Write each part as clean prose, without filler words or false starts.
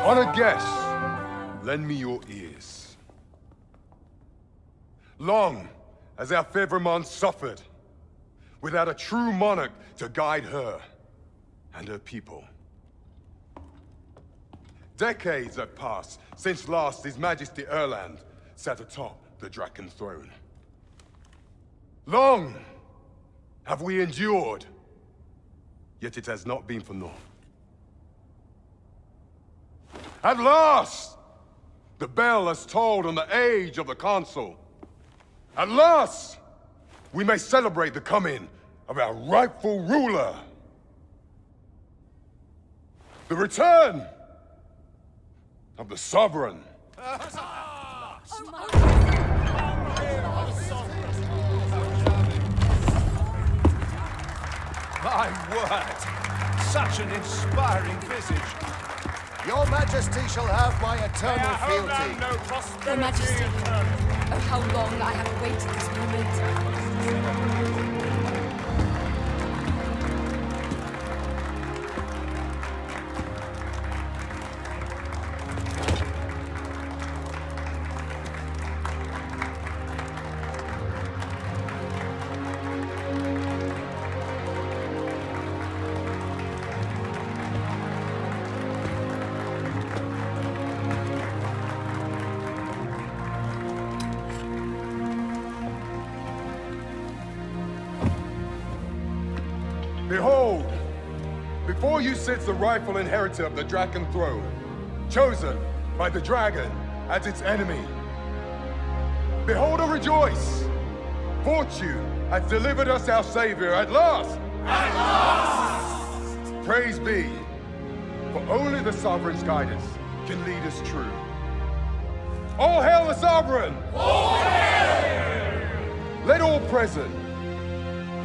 Honored guests, lend me your ears. Long has our Fevrimon suffered, without a true monarch to guide her and her people. Decades have passed since last His Majesty Erland sat atop the Draken throne. Long have we endured, yet it has not been for naught. At last, the bell has tolled on the age of the Council. At last, we may celebrate the coming of our rightful ruler. The return of the Sovereign. My word! Such an inspiring visage. Your Majesty shall have my eternal fealty. Your Majesty, oh, how long I have awaited this moment. Behold, before you sits the rightful inheritor of the Draken throne, chosen by the dragon as its enemy. Behold and rejoice! Fortune has delivered us our savior at last! At last! Praise be, for only the Sovereign's guidance can lead us true. All hail the Sovereign! All hail! Let all present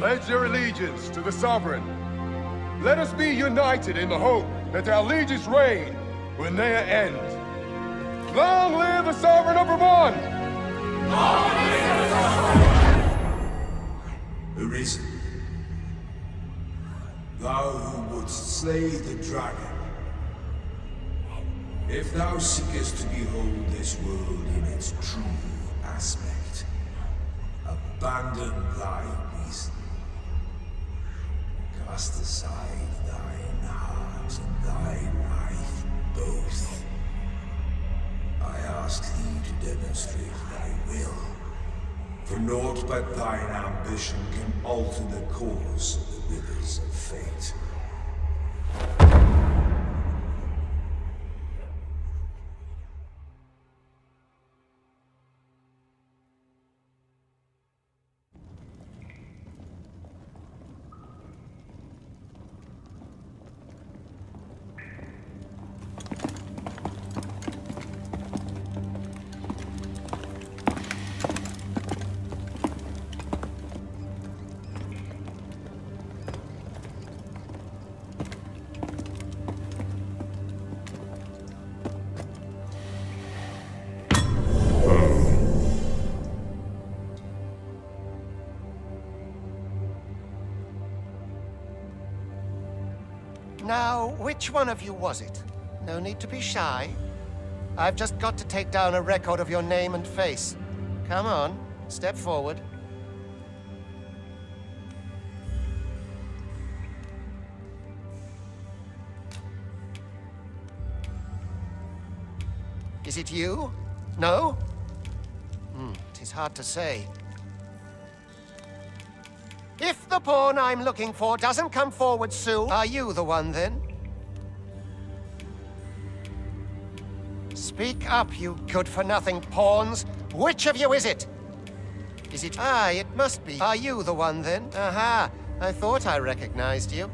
pledge their allegiance to the Sovereign. Let us be united in the hope that our liege's reign will ne'er end. Long live the Sovereign of Vermont! Long live the Sovereign! Arisen, thou who wouldst slay the dragon, if thou seekest to behold this world in its true aspect, abandon thy reason. Cast aside thine heart and thy life both. I ask thee to demonstrate thy will, for naught but thine ambition can alter the course of the rivers of fate. Now, which one of you was it? No need to be shy. I've just got to take down a record of your name and face. Come on, step forward. Is it you? No? It is hard to say. If the pawn I'm looking for doesn't come forward soon, are you the one then? Speak up, you good-for-nothing pawns. Which of you is it? Is it... Ah, it must be. Are you the one then? Aha, I thought I recognized you.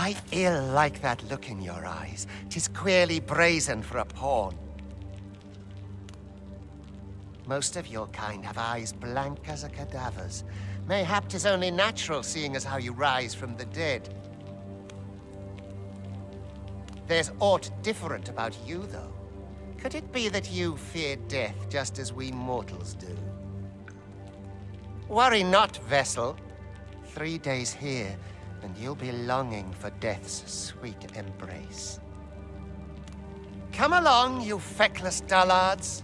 I ill like that look in your eyes. 'Tis queerly brazen for a pawn. Most of your kind have eyes blank as a cadaver's. Mayhap 'tis only natural, seeing as how you rise from the dead. There's aught different about you, though. Could it be that you fear death just as we mortals do? Worry not, vessel. 3 days here, and you'll be longing for death's sweet embrace. Come along, you feckless dullards.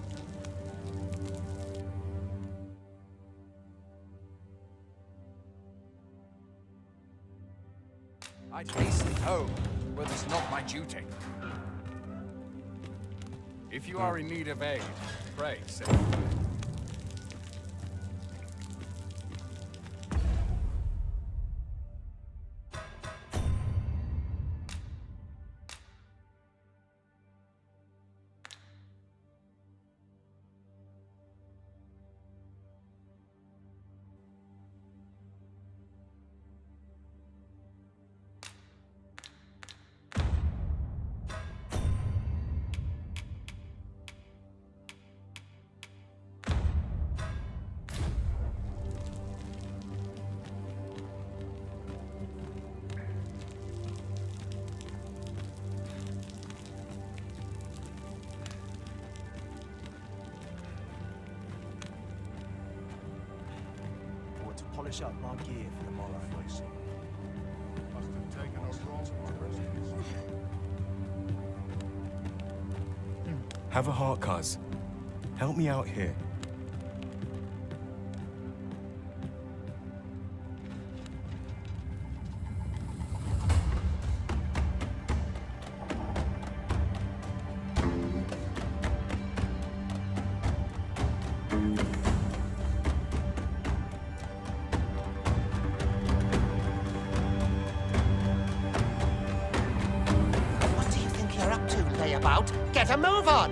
I'd hasten home, but it's not my duty. If you are in need of aid, pray say. Polish up my gear for the morrow. Must have taken a wrong direction. Have a heart, cuz. Help me out here. About. Get a move on!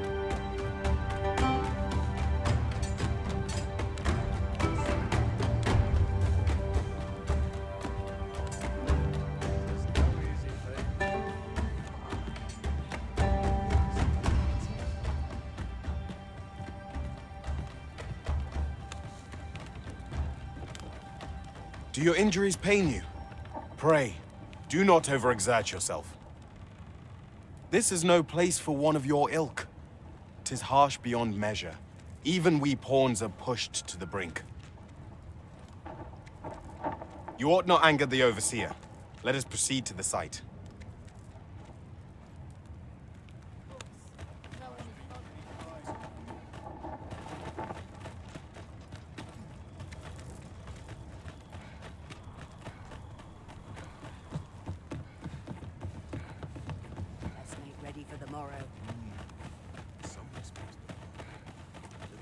Do your injuries pain you? Pray, do not overexert yourself. This is no place for one of your ilk. 'Tis harsh beyond measure. Even we pawns are pushed to the brink. You ought not anger the overseer. Let us proceed to the site.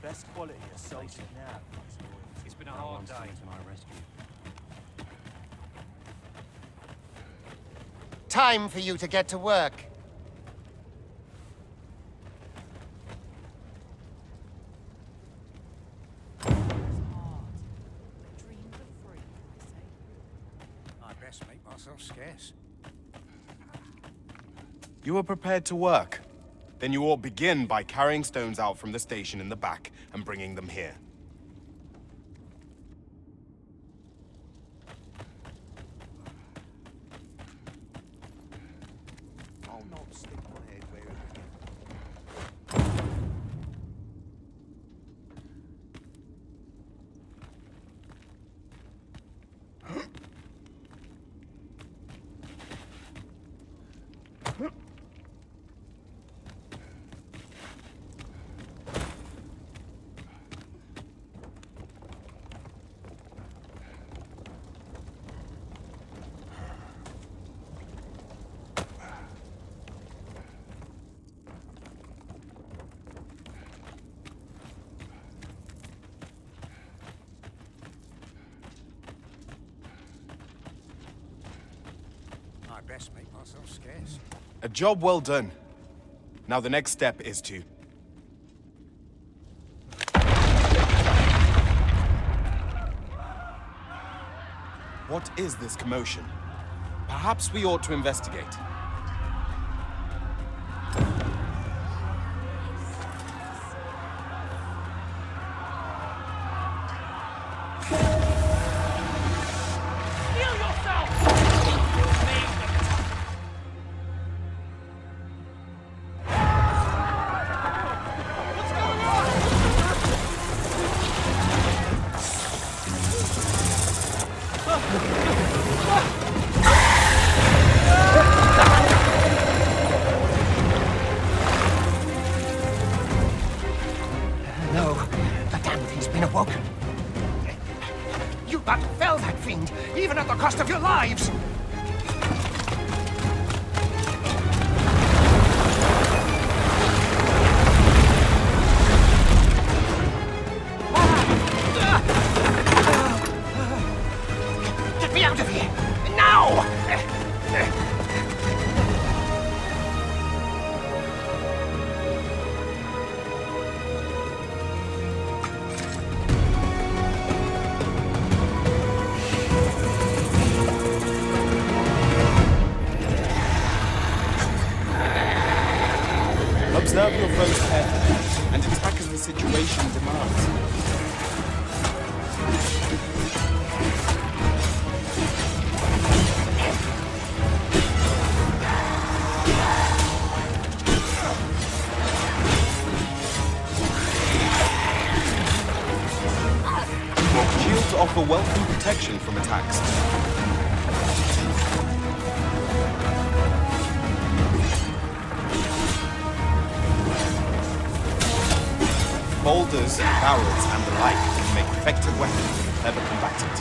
Best quality of salted now. It's been a hard day. Time for you to get to work. I best make myself scarce. You are prepared to work. Then you ought begin by carrying stones out from the station in the back and bringing them here. I'll not stick my head where it begins. I best make myself scarce. A job well done. Now the next step is to... What is this commotion? Perhaps we ought to investigate. Heal yourself! What's going on? No, the damn thing's been awoken. You but fell that fiend, even at the cost of your lives! Get me out of here! Now! Observe your foes carefully and attack as the situation demands. Shields offer welcome protection from attacks. Boulders, barrels, and the like can make effective weapons for clever combatant.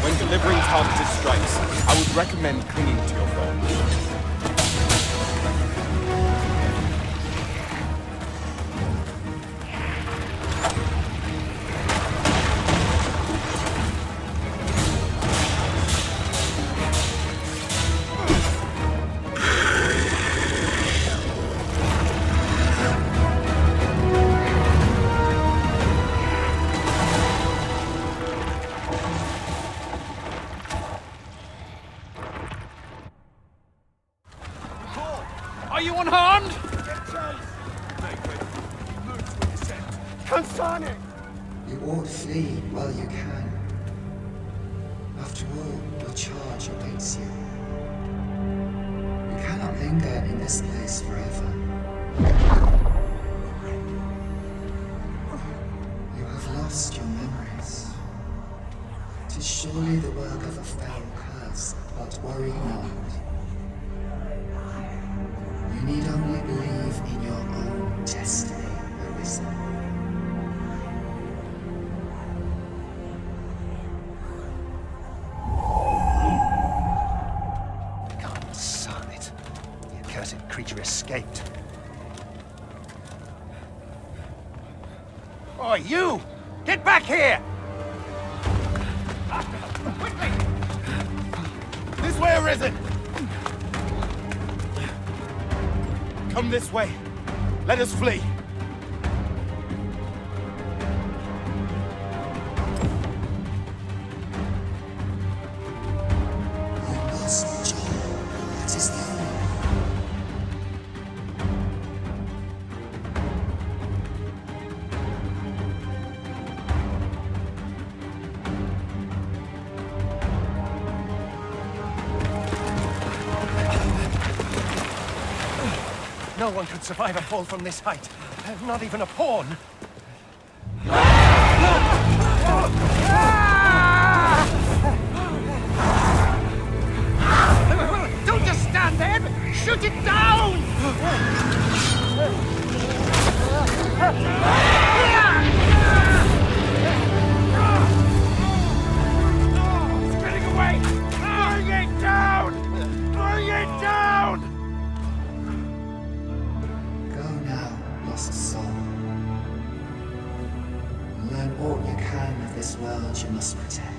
When delivering targeted strikes, I would recommend clinging to your foe. Are you unharmed? You ought flee while you can. After all, your charge awaits you. You cannot linger in this place forever. You have lost your memories. 'Tis surely the work of a fell curse, but worry not. You need only believe in your own destiny, Arisen. God son it. The accursed creature escaped. Oh, you! Get back here! Quickly! This way, Arisen! Come this way. Let us flee. You must, John. That is the only way. No one could survive a fall from this height. Not even a pawn. Don't just stand there! Shoot it down! It's getting away! Bring it down! Bring it down! Go now, lost soul. Learn all you can of this world you must protect.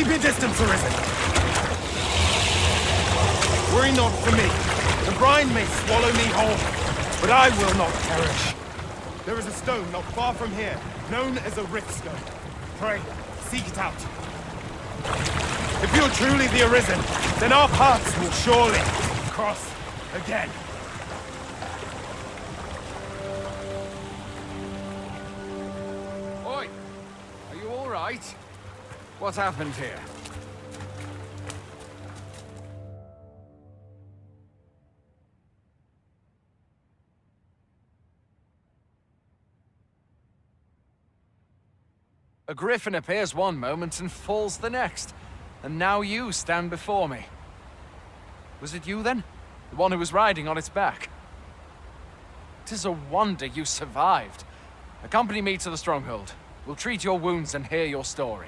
Keep your distance, Arisen! Worry not for me. The brine may swallow me whole, but I will not perish. There is a stone not far from here, known as a rift stone. Pray, seek it out. If you're truly the Arisen, then our paths will surely cross again. Oi! Are you all right? What happened here? A griffin appears one moment and falls the next. And now you stand before me. Was it you then? The one who was riding on its back? 'Tis a wonder you survived. Accompany me to the stronghold. We'll treat your wounds and hear your story.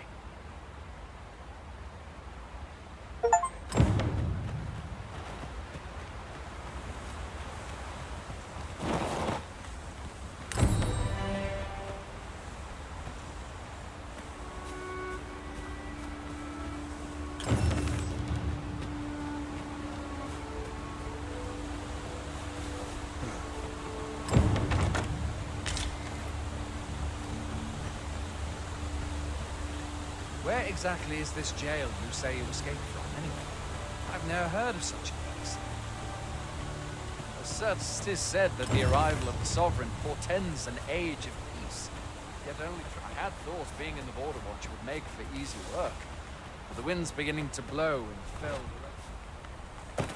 Where exactly is this jail you say you escaped from, anyway? I've never heard of such a place. As 'tis said that the arrival of the Sovereign portends an age of peace. Yet only I had thought being in the Border Watch would make for easy work. But the wind's beginning to blow in fell direction.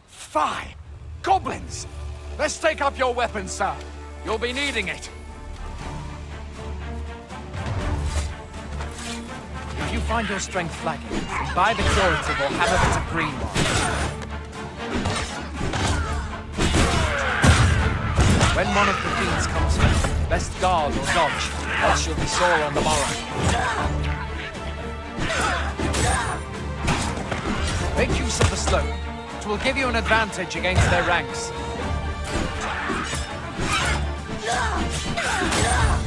Fie! Goblins! Let's take up your weapons, sir. You'll be needing it. If you find your strength flagging, buy the curative or have a bit of green one. When one of the fiends comes in, best guard or dodge, else you'll be sore on the morrow. Make use of the slope. It will give you an advantage against their ranks.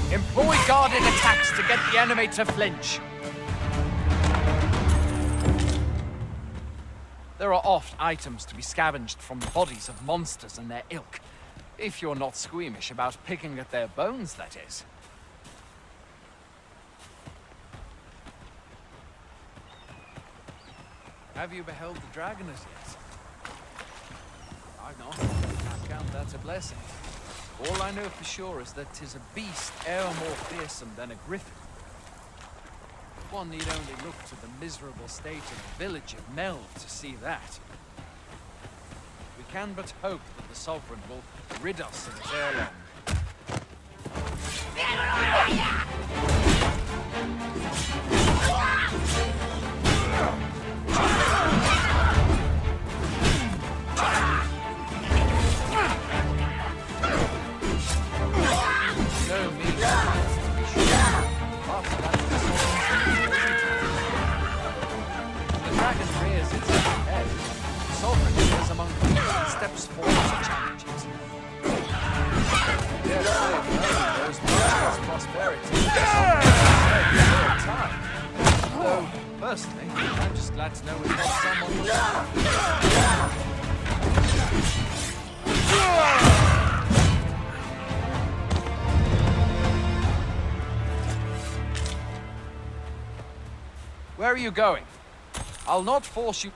Employ guarded attacks to get the enemy to flinch. There are oft items to be scavenged from the bodies of monsters and their ilk. If you're not squeamish about picking at their bones, that is. Have you beheld the dragon as yet? I've not. I count that a blessing. All I know for sure is that 'tis a beast e'er more fearsome than a griffin. One need only look to the miserable state of the village of Melv to see that. We can but hope that the Sovereign will rid us of it ere long. No means to be sure, but that's the Sovereign's. The dragon rears its ugly head. The Sovereign is among them and steps forward to challenge it. Yes, there's much prosperity. The time. Though, personally, I'm just glad to know we've got someone with Where are you going? I'll not force you.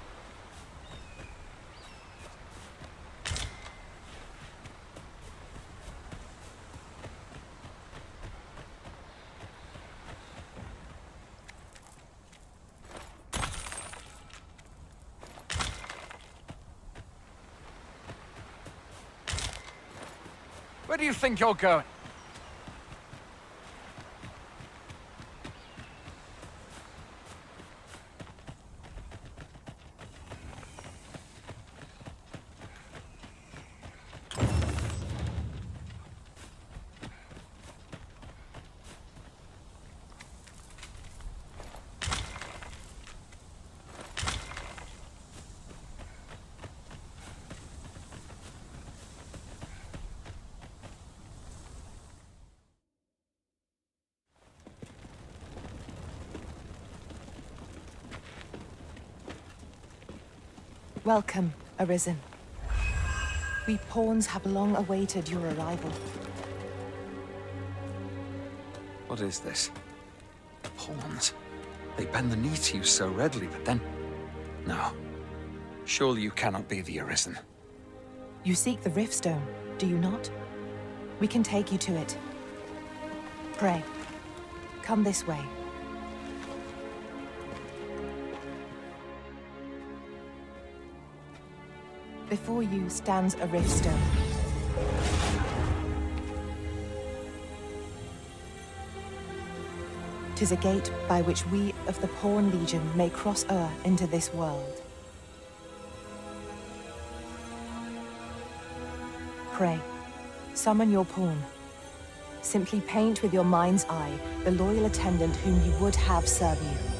Where do you think you're going? Welcome, Arisen. We pawns have long awaited your arrival. What is this? Pawns? They bend the knee to you so readily, but then... No. Surely you cannot be the Arisen. You seek the Riftstone, do you not? We can take you to it. Pray, come this way. Before you stands a Riftstone. Tis a gate by which we of the Pawn Legion may cross o'er into this world. Pray, summon your pawn. Simply paint with your mind's eye the loyal attendant whom you would have serve you.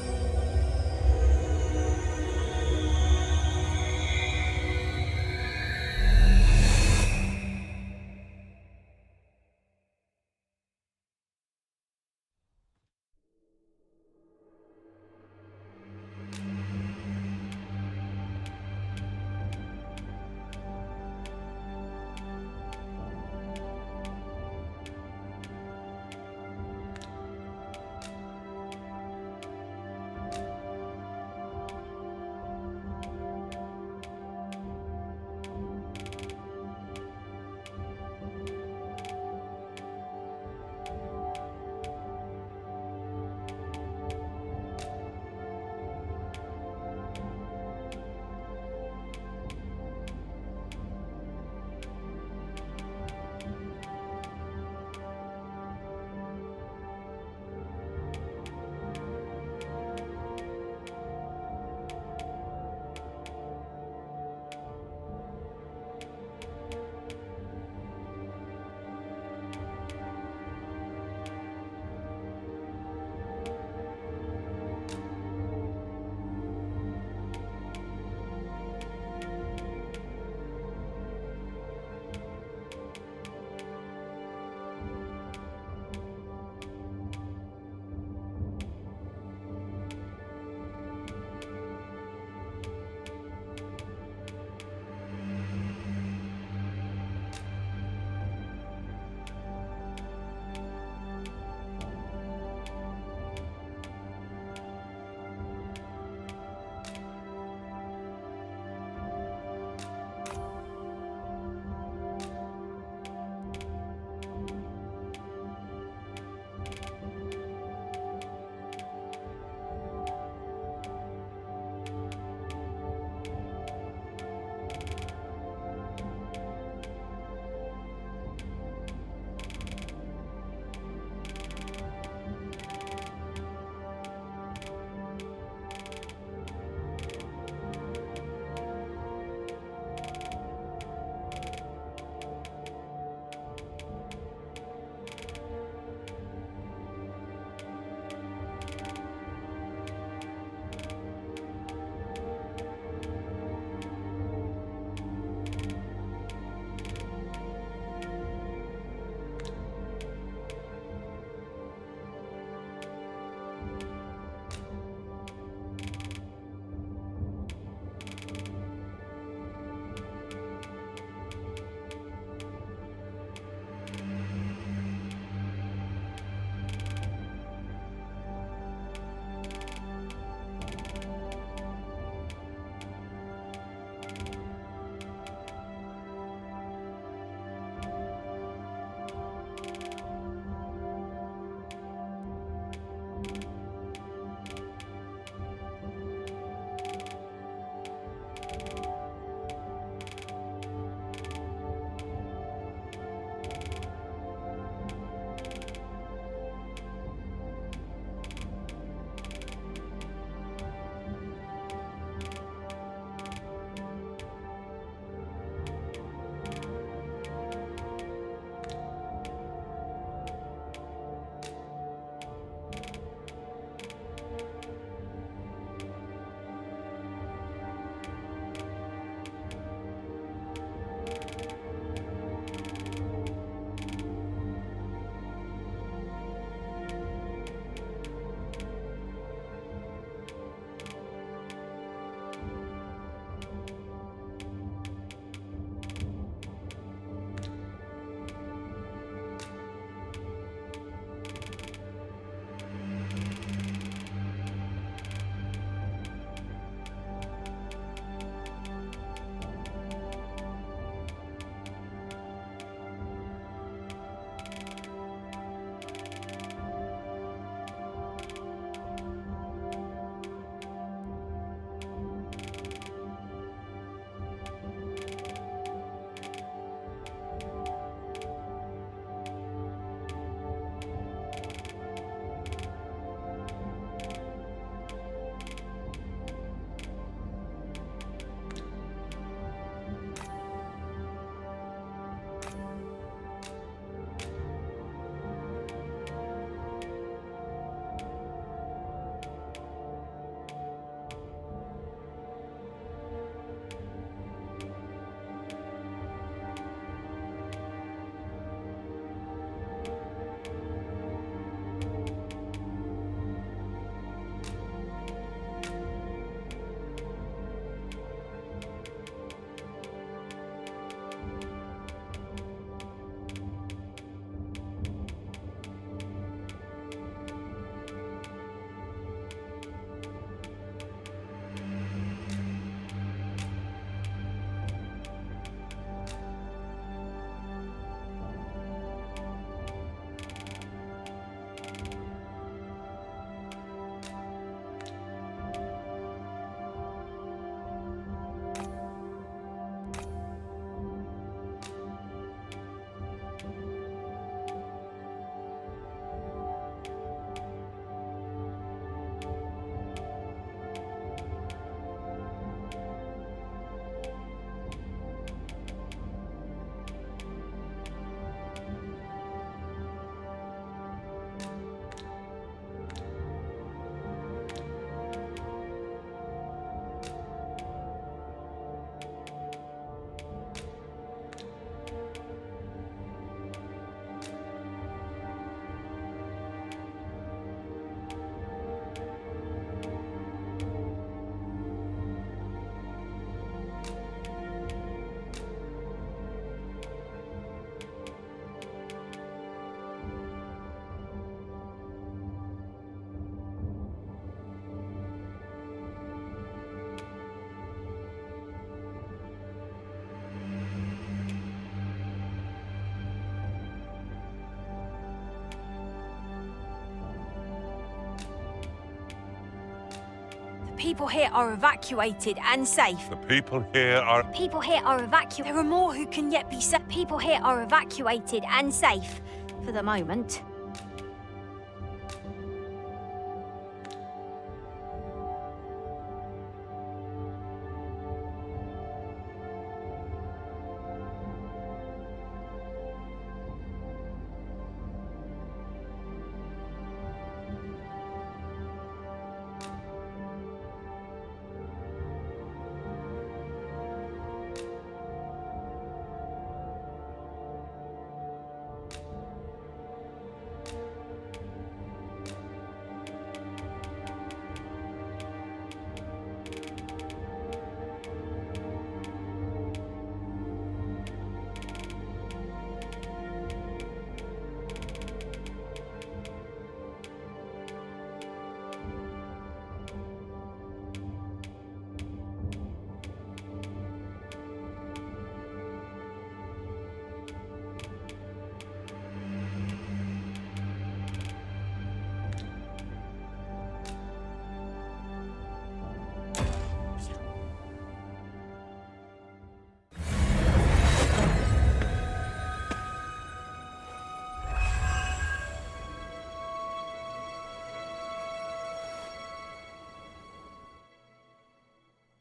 people here are evacuated and safe. The people here are... People here are evacuated. There are more who can yet be safe. People here are evacuated and safe. For the moment.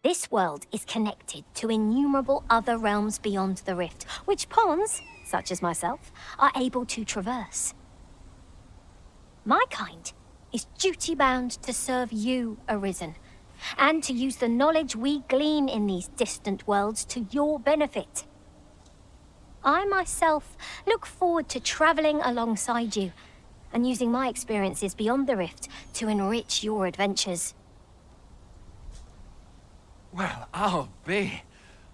This world is connected to innumerable other realms beyond the rift, which pawns, such as myself, are able to traverse. My kind is duty-bound to serve you, Arisen, and to use the knowledge we glean in these distant worlds to your benefit. I myself look forward to traveling alongside you and using my experiences beyond the rift to enrich your adventures. Well, I'll be.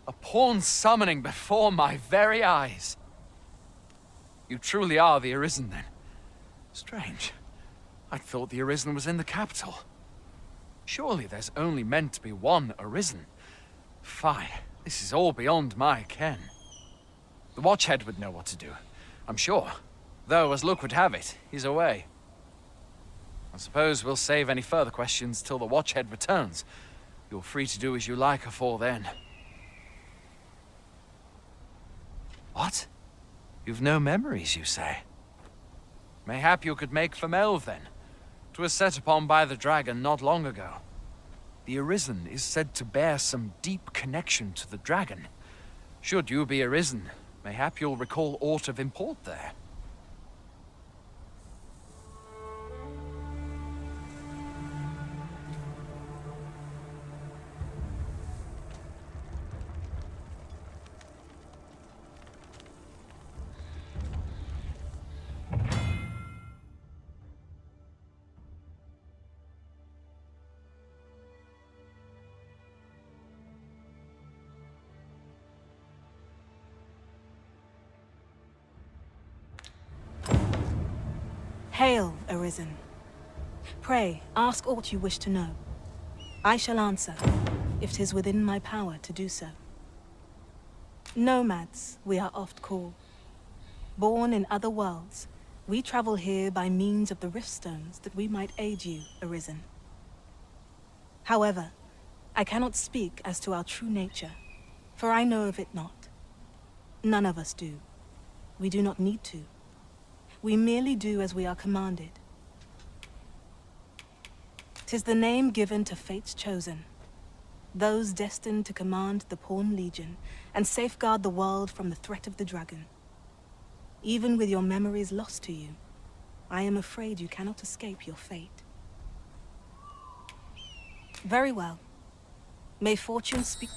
A pawn summoning before my very eyes. You truly are the Arisen, then? Strange. I thought the Arisen was in the capital. Surely there's only meant to be one Arisen. Fine, this is all beyond my ken. The Watchhead would know what to do, I'm sure. Though, as luck would have it, he's away. I suppose we'll save any further questions till the Watchhead returns. You're free to do as you like afore then. What? You've no memories, you say? Mayhap you could make for Melve, then. 'Twas set upon by the dragon not long ago. The Arisen is said to bear some deep connection to the dragon. Should you be Arisen, mayhap you'll recall aught of import there. Hail, Arisen. Pray, ask aught you wish to know. I shall answer, if 'tis within my power to do so. Nomads, we are oft called. Born in other worlds, we travel here by means of the riftstones that we might aid you, Arisen. However, I cannot speak as to our true nature, for I know of it not. None of us do. We do not need to. We merely do as we are commanded. 'Tis the name given to fate's chosen, those destined to command the Pawn Legion and safeguard the world from the threat of the dragon. Even with your memories lost to you, I am afraid you cannot escape your fate. Very well. May fortune speak...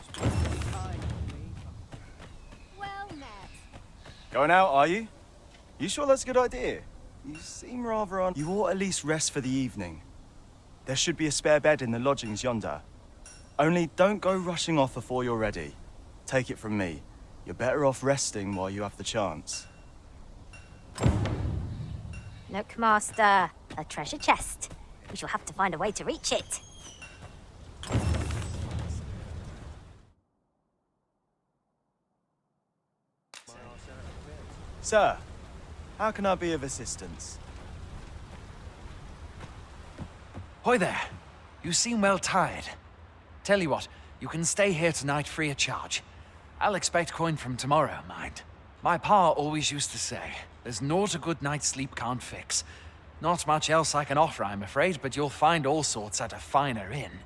That's pretty kind of me. Well met. Going out, are you? You sure that's a good idea? You seem rather on. You ought at least rest for the evening. There should be a spare bed in the lodgings yonder. Only don't go rushing off before you're ready. Take it from me. You're better off resting while you have the chance. Look, Master. A treasure chest. We shall have to find a way to reach it. Sir, how can I be of assistance? Hoy there. You seem well tired. Tell you what, you can stay here tonight free of charge. I'll expect coin from tomorrow, mind. My pa always used to say, there's naught a good night's sleep can't fix. Not much else I can offer, I'm afraid, but you'll find all sorts at a finer inn.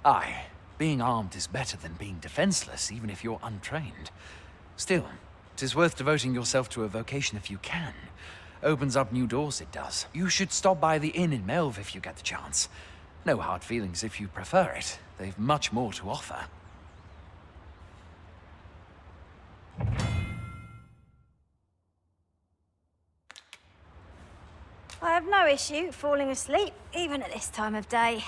Aye, being armed is better than being defenseless, even if you're untrained. Still, 'tis worth devoting yourself to a vocation if you can. Opens up new doors, it does. You should stop by the inn in Melve if you get the chance. No hard feelings if you prefer it. They've much more to offer. I have no issue falling asleep, even at this time of day.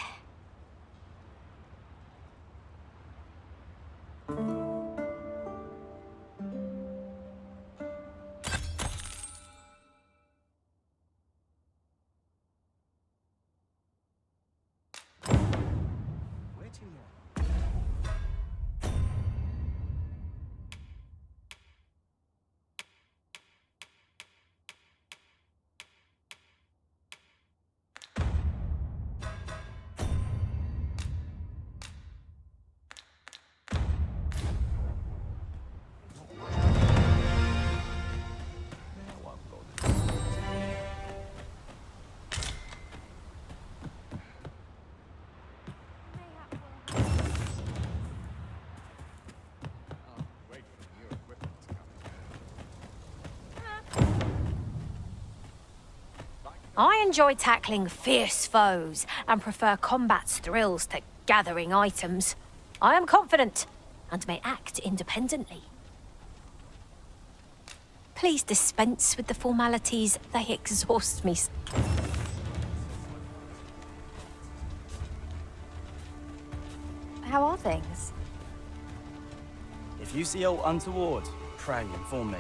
I enjoy tackling fierce foes and prefer combat's thrills to gathering items. I am confident and may act independently. Please dispense with the formalities. They exhaust me. How are things? If you see aught untoward, pray inform me.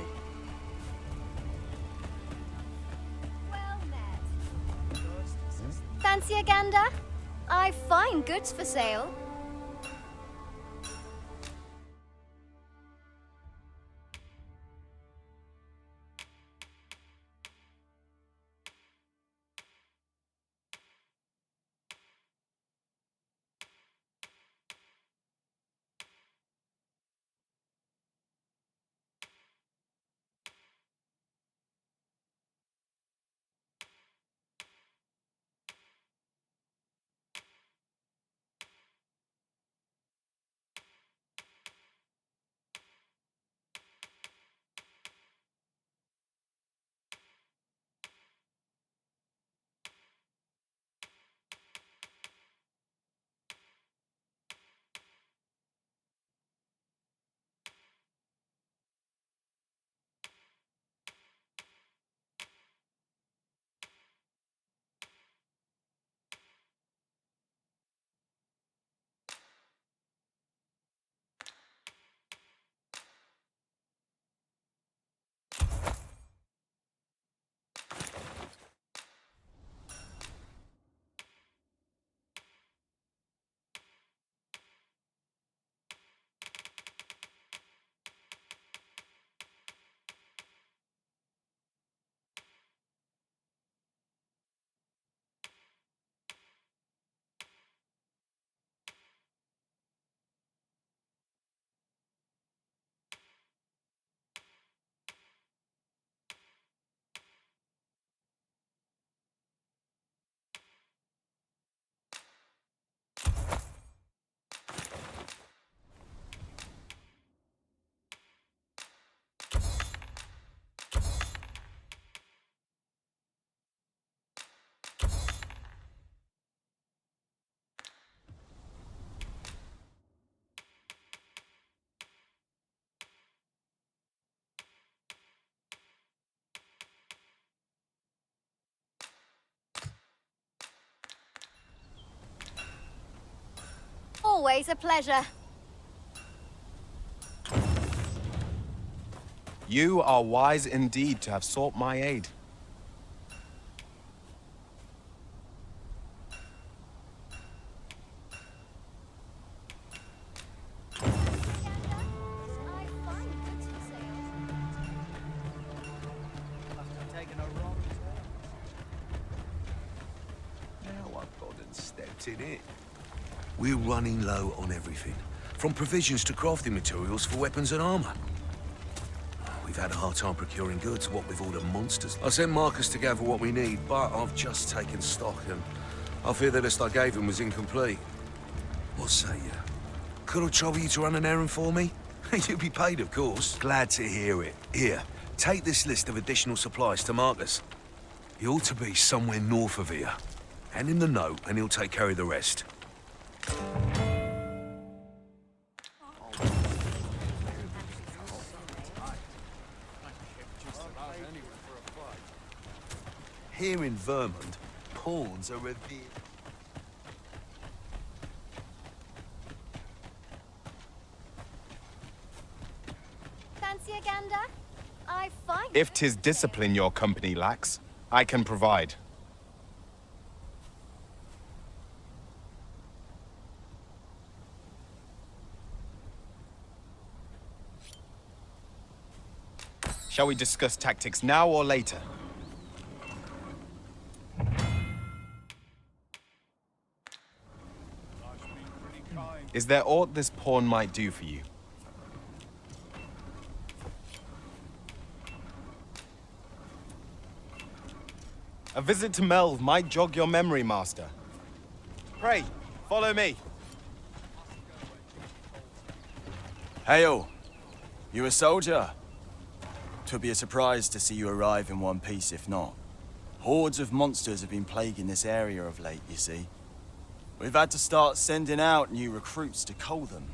Fancy a gander? I've fine goods for sale. Always a pleasure. You are wise indeed to have sought my aid. Now I've gone and stepped in it. We're running low on everything, from provisions to crafting materials for weapons and armor. We've had a hard time procuring goods, what with all the monsters. I sent Marcus to gather what we need, but I've just taken stock, and I fear the list I gave him was incomplete. What say you? Could I trouble you to run an errand for me? You'll be paid, of course. Glad to hear it. Here, take this list of additional supplies to Marcus. He ought to be somewhere north of here. Hand him the note, and he'll take care of the rest. Here in Vermont, pawns are revered. Fancy a gander? I find... If 'tis discipline your company lacks, I can provide. Shall we discuss tactics now or later? Is there aught this pawn might do for you? A visit to Melv might jog your memory, Master. Pray, follow me. Hail! You a soldier? 'Twould be a surprise to see you arrive in one piece, if not. Hordes of monsters have been plaguing this area of late, you see. We've had to start sending out new recruits to cull them.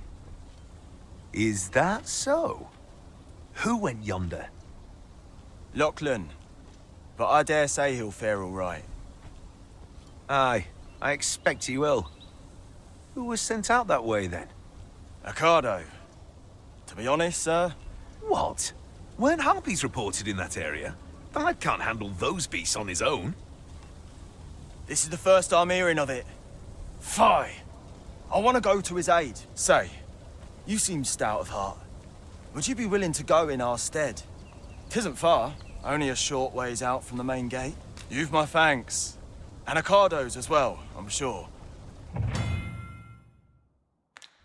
Is that so? Who went yonder? Lachlan. But I dare say he'll fare all right. Aye, I expect he will. Who was sent out that way, then? Ocado. To be honest, sir... What? Weren't harpies reported in that area? The lad can't handle those beasts on his own. This is the first I'm hearing of it. Fie! I want to go to his aid. Say, you seem stout of heart. Would you be willing to go in our stead? 'Tisn't far, only a short ways out from the main gate. You've my thanks. And Ocado's as well, I'm sure.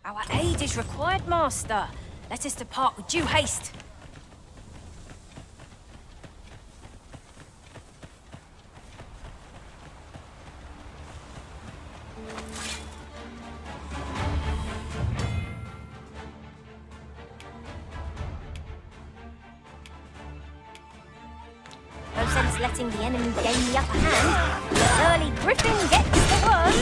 Our aid is required, Master. Let us depart with due haste. No sense letting the enemy gain the upper hand. The early griffin gets the worm.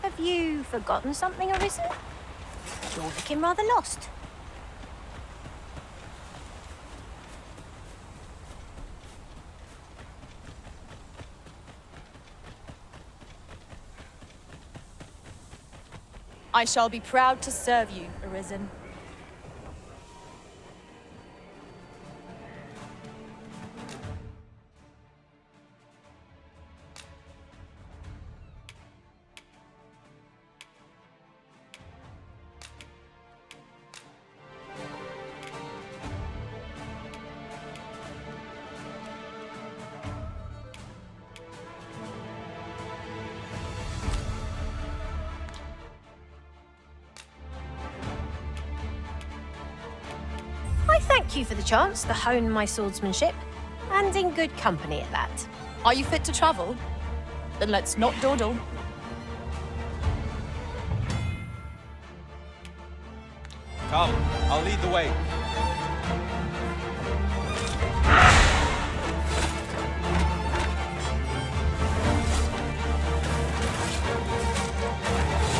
Have you forgotten something, Arisen? You're looking rather lost. I shall be proud to serve you, Arisen. you for the chance to hone my swordsmanship, and in good company at that. Are you fit to travel? Then let's not dawdle. Come, I'll lead the way.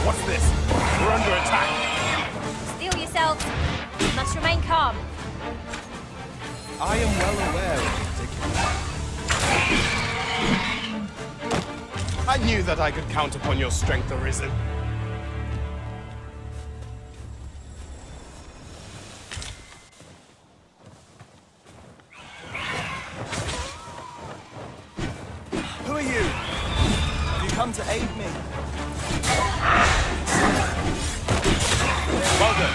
What's this? We're under attack. Steel yourselves. You must remain calm. I am well aware of the predicament. I knew that I could count upon your strength, Arisen. Who are you? Have you come to aid me? Well done.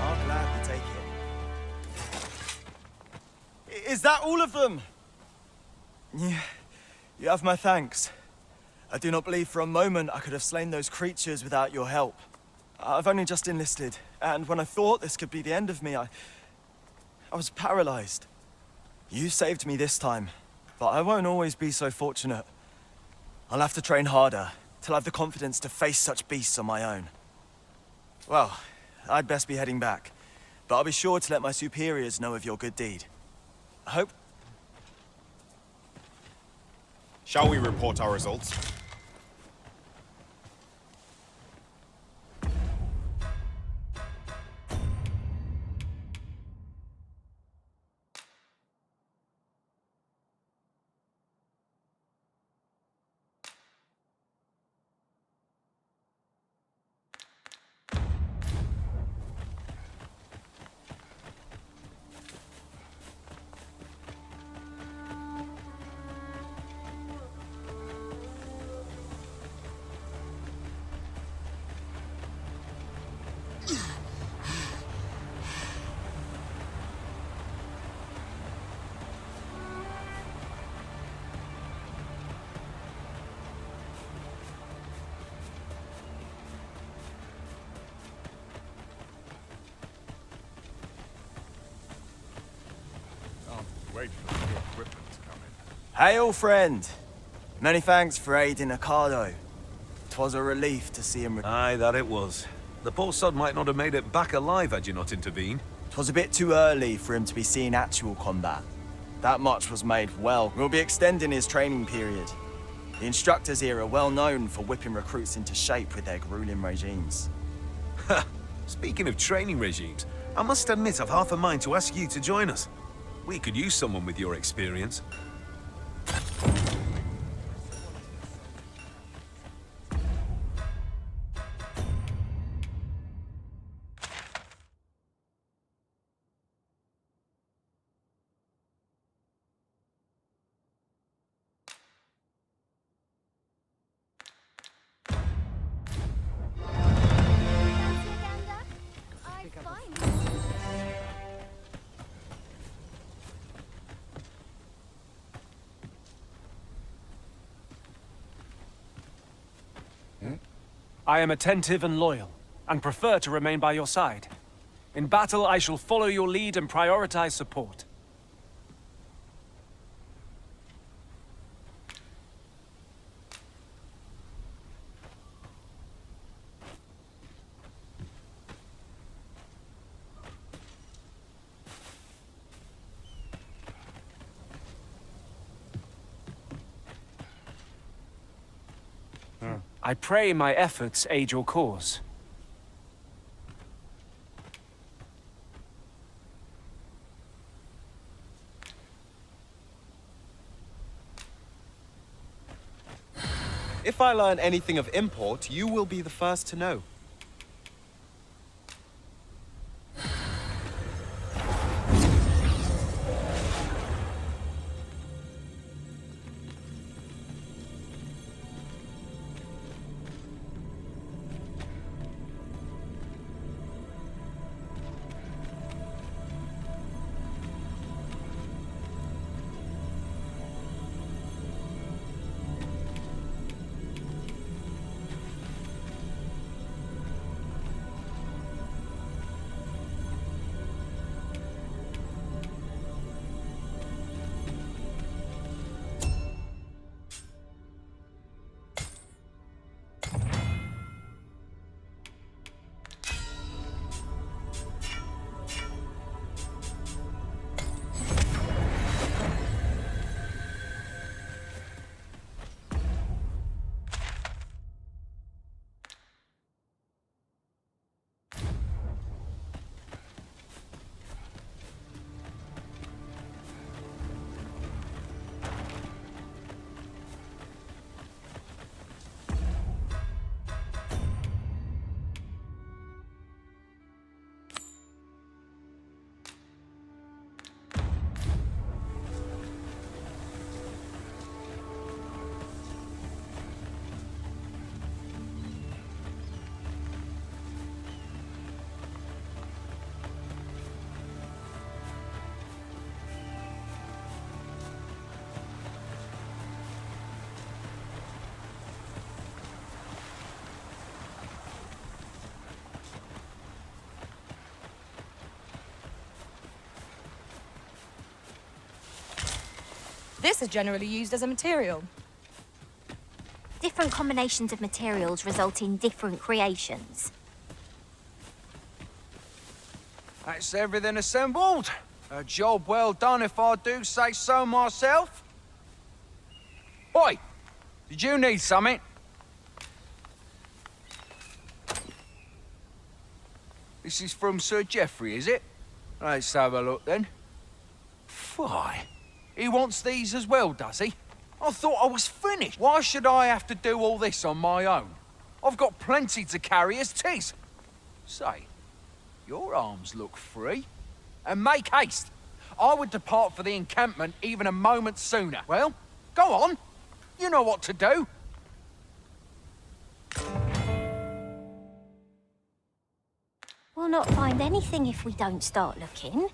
I'll gladly take it. Is that all of them? Yeah, you have my thanks. I do not believe for a moment I could have slain those creatures without your help. I've only just enlisted, and when I thought this could be the end of me, I was paralyzed. You saved me this time, but I won't always be so fortunate. I'll have to train harder, till I have the confidence to face such beasts on my own. Well, I'd best be heading back, but I'll be sure to let my superiors know of your good deed. I hope... Shall we report our results? Wait for the equipment to come in. Hail, friend! Many thanks for aiding Ocado. 'Twas a relief to see him... Aye, that it was. The poor sod might not have made it back alive had you not intervened. 'Twas a bit too early for him to be seeing actual combat. That much was made well. We'll be extending his training period. The instructors here are well known for whipping recruits into shape with their grueling regimes. Ha! Speaking of training regimes, I must admit I've half a mind to ask you to join us. We could use someone with your experience. I am attentive and loyal, and prefer to remain by your side. In battle, I shall follow your lead and prioritize support. I pray my efforts aid your cause. If I learn anything of import, you will be the first to know. This is generally used as a material. Different combinations of materials result in different creations. That's everything assembled. A job well done if I do say so myself. Oi! Did you need something? This is from Sir Geoffrey, is it? Let's have a look then. Fie. He wants these as well, does he? I thought I was finished. Why should I have to do all this on my own? I've got plenty to carry as tis. Say, your arms look free. And make haste. I would depart for the encampment even a moment sooner. Well, go on. You know what to do. We'll not find anything if we don't start looking.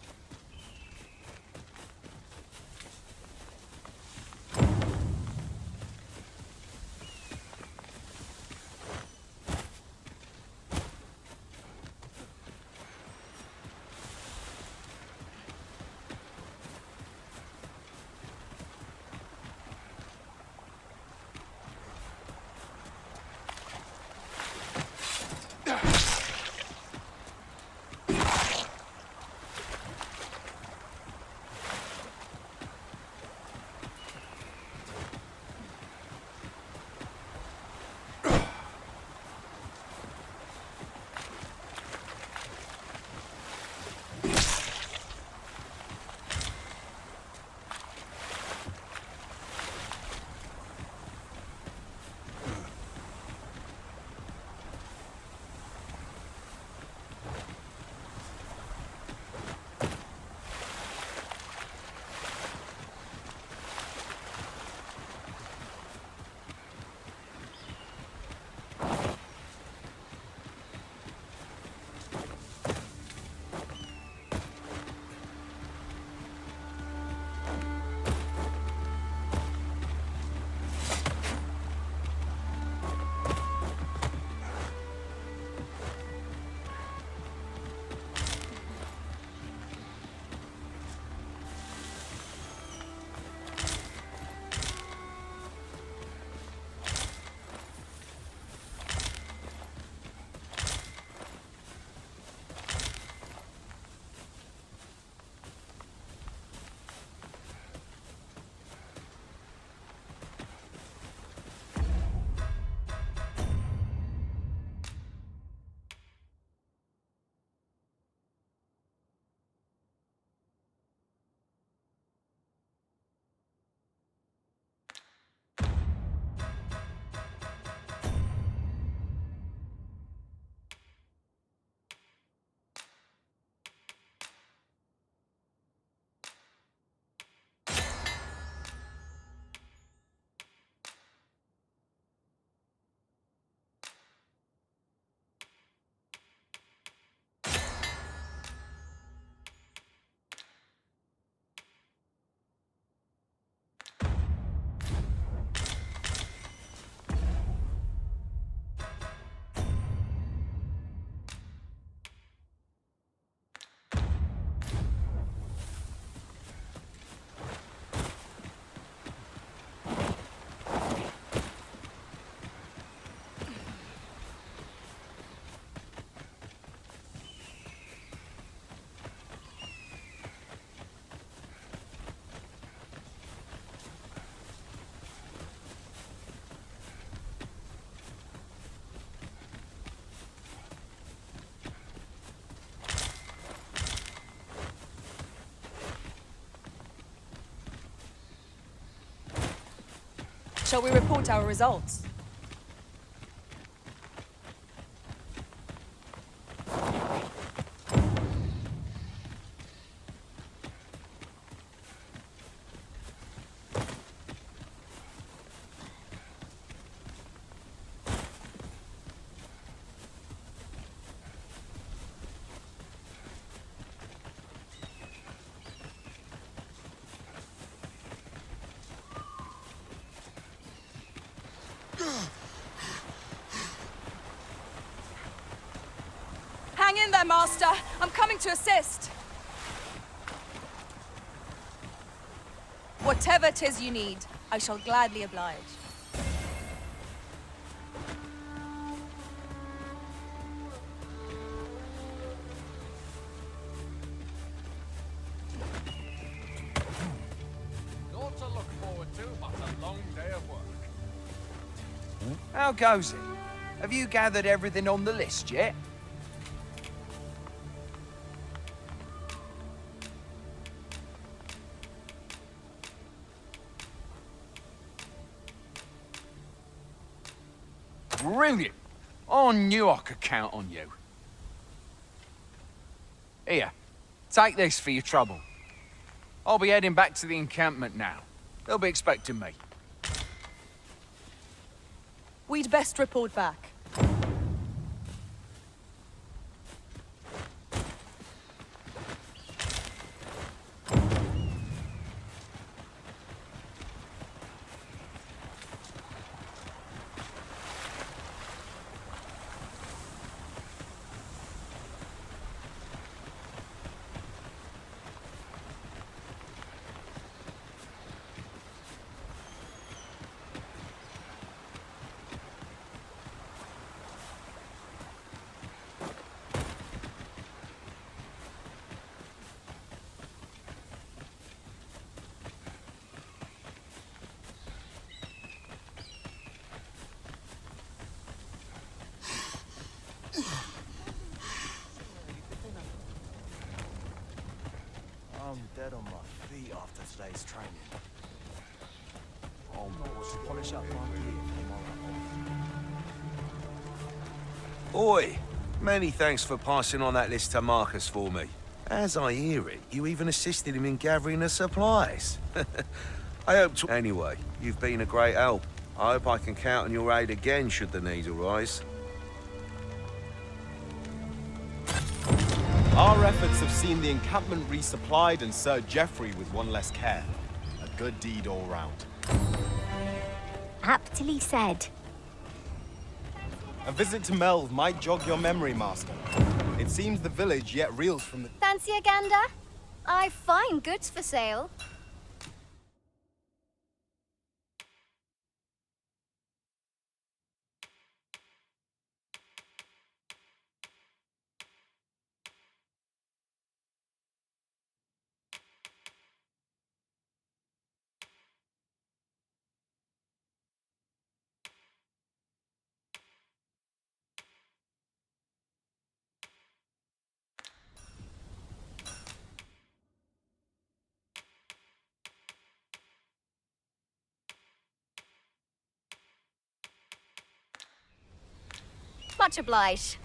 Shall we report our results? Hang in there, Master. I'm coming to assist. Whatever 'tis you need, I shall gladly oblige. Not to look forward to, but a long day of work. How goes it? Have you gathered everything on the list yet? Brilliant! I knew I could count on you. Here, take this for your trouble. I'll be heading back to the encampment now. They'll be expecting me. We'd best report back. I'm dead on my feet after today's training. I'll polish up my gear for tomorrow. Oi, many thanks for passing on that list to Marcus for me. As I hear it, you even assisted him in gathering the supplies. I hope to... Anyway, you've been a great help. I hope I can count on your aid again should the need arise. Our efforts have seen the encampment resupplied and Sir Geoffrey with one less care. A good deed all round. Aptly said. A visit to Melve might jog your memory, Master. It seems the village yet reels from the... Fancy a gander? I've fine goods for sale. Much obliged.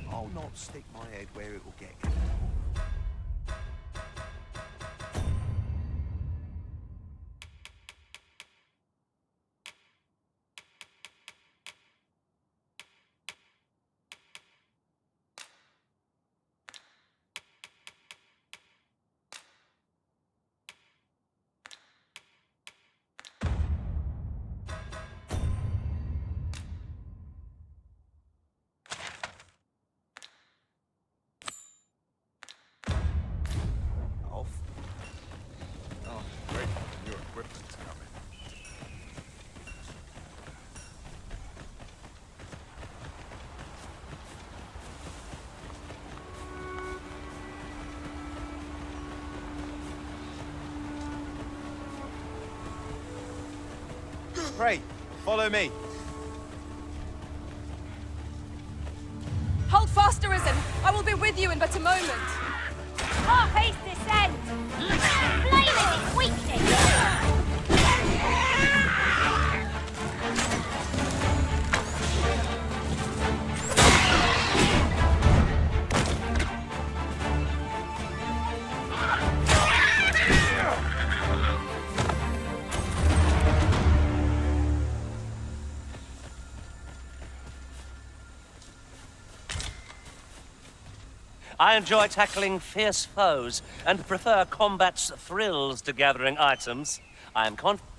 I'll not stick my head where it will get. Pray, follow me. Hold fast, Arisen! I will be with you in but a moment. Our haste descend! Flame is its weakness! I enjoy tackling fierce foes and prefer combat's thrills to gathering items. I am confident.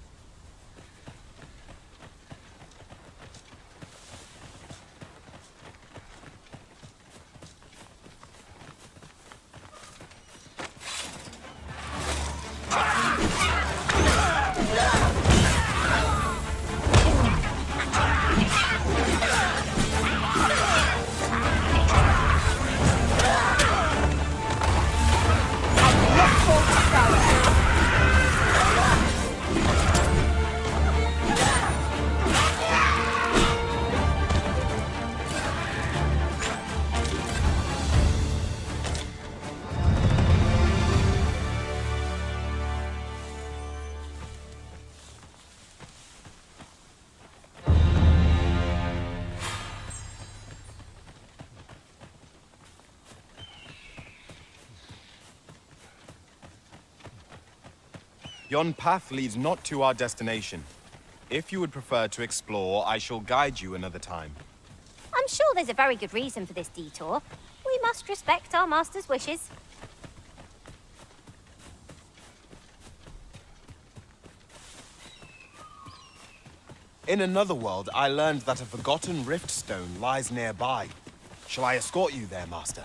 Yon path leads not to our destination. If you would prefer to explore, I shall guide you another time. I'm sure there's a very good reason for this detour. We must respect our master's wishes. In another world, I learned that a forgotten rift stone lies nearby. Shall I escort you there, Master?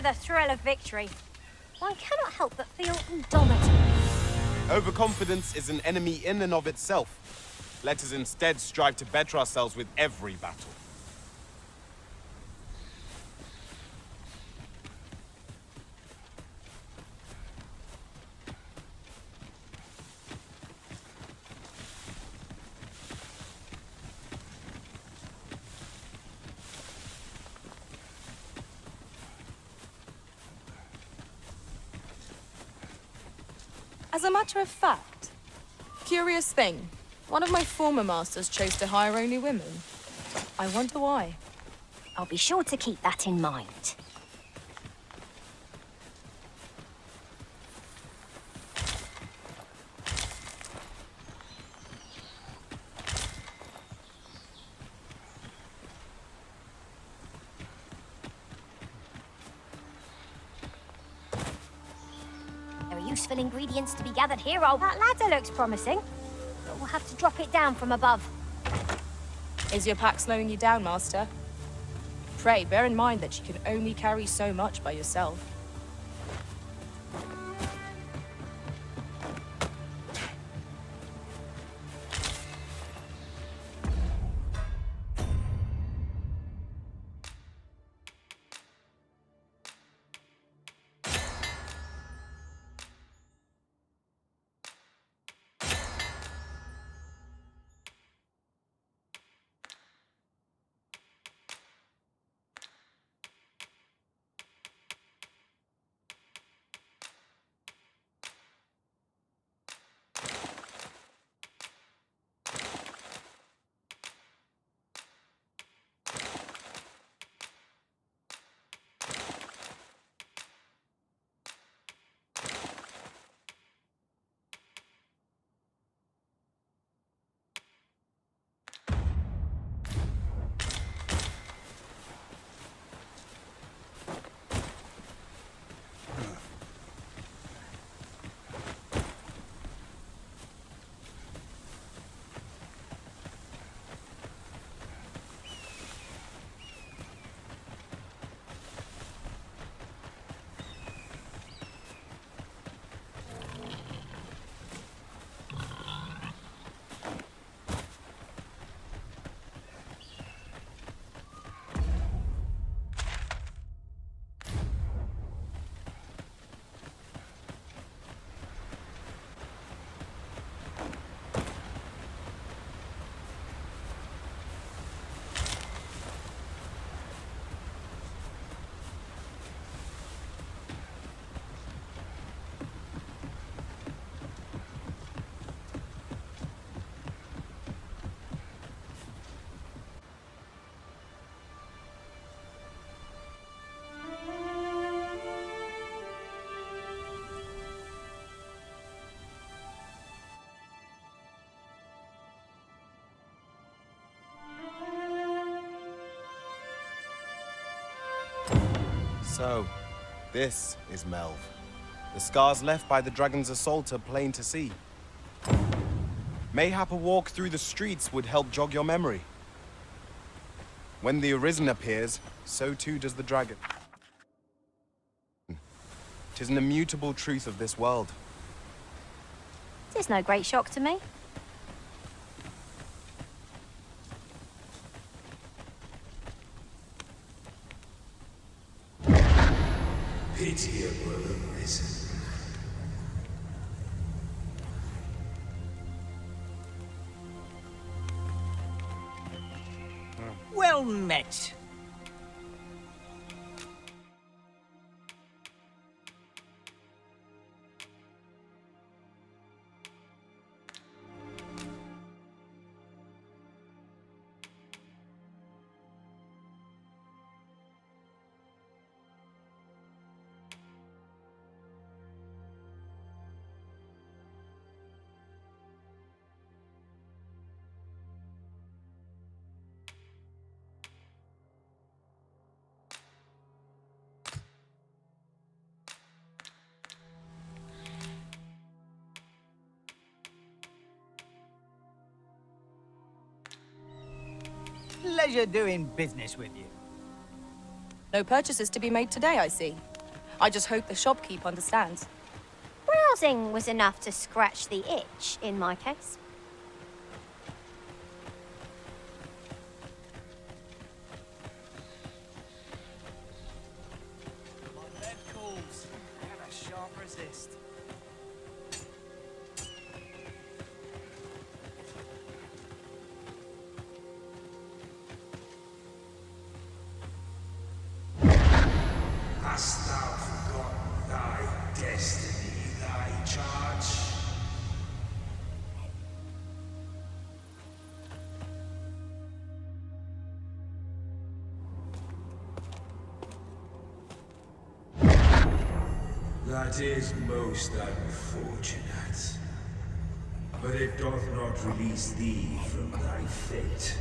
The thrill of victory. One cannot help but feel indomitable. Overconfidence is an enemy in and of itself. Let us instead strive to better ourselves with every battle. As a matter of fact, curious thing, one of my former masters chose to hire only women. I wonder why. I'll be sure to keep that in mind. Useful ingredients to be gathered here. Oh, that ladder looks promising, but we'll have to drop it down from above. Is your pack slowing you down, Master? Pray, bear in mind that you can only carry so much by yourself. So, this is Melv. The scars left by the dragon's assault are plain to see. Mayhap a walk through the streets would help jog your memory. When the Arisen appears, so too does the dragon. 'Tis an immutable truth of this world. It's no great shock to me. Pitiable Arisen. Well met. Pleasure doing business with you. No purchases to be made today, I see. I just hope the shopkeep understands. Browsing was enough to scratch the itch, in my case. My bed calls. Can a sharp resist? Hast thou forgotten thy destiny, thy charge? That is most unfortunate. But it doth not release thee from thy fate.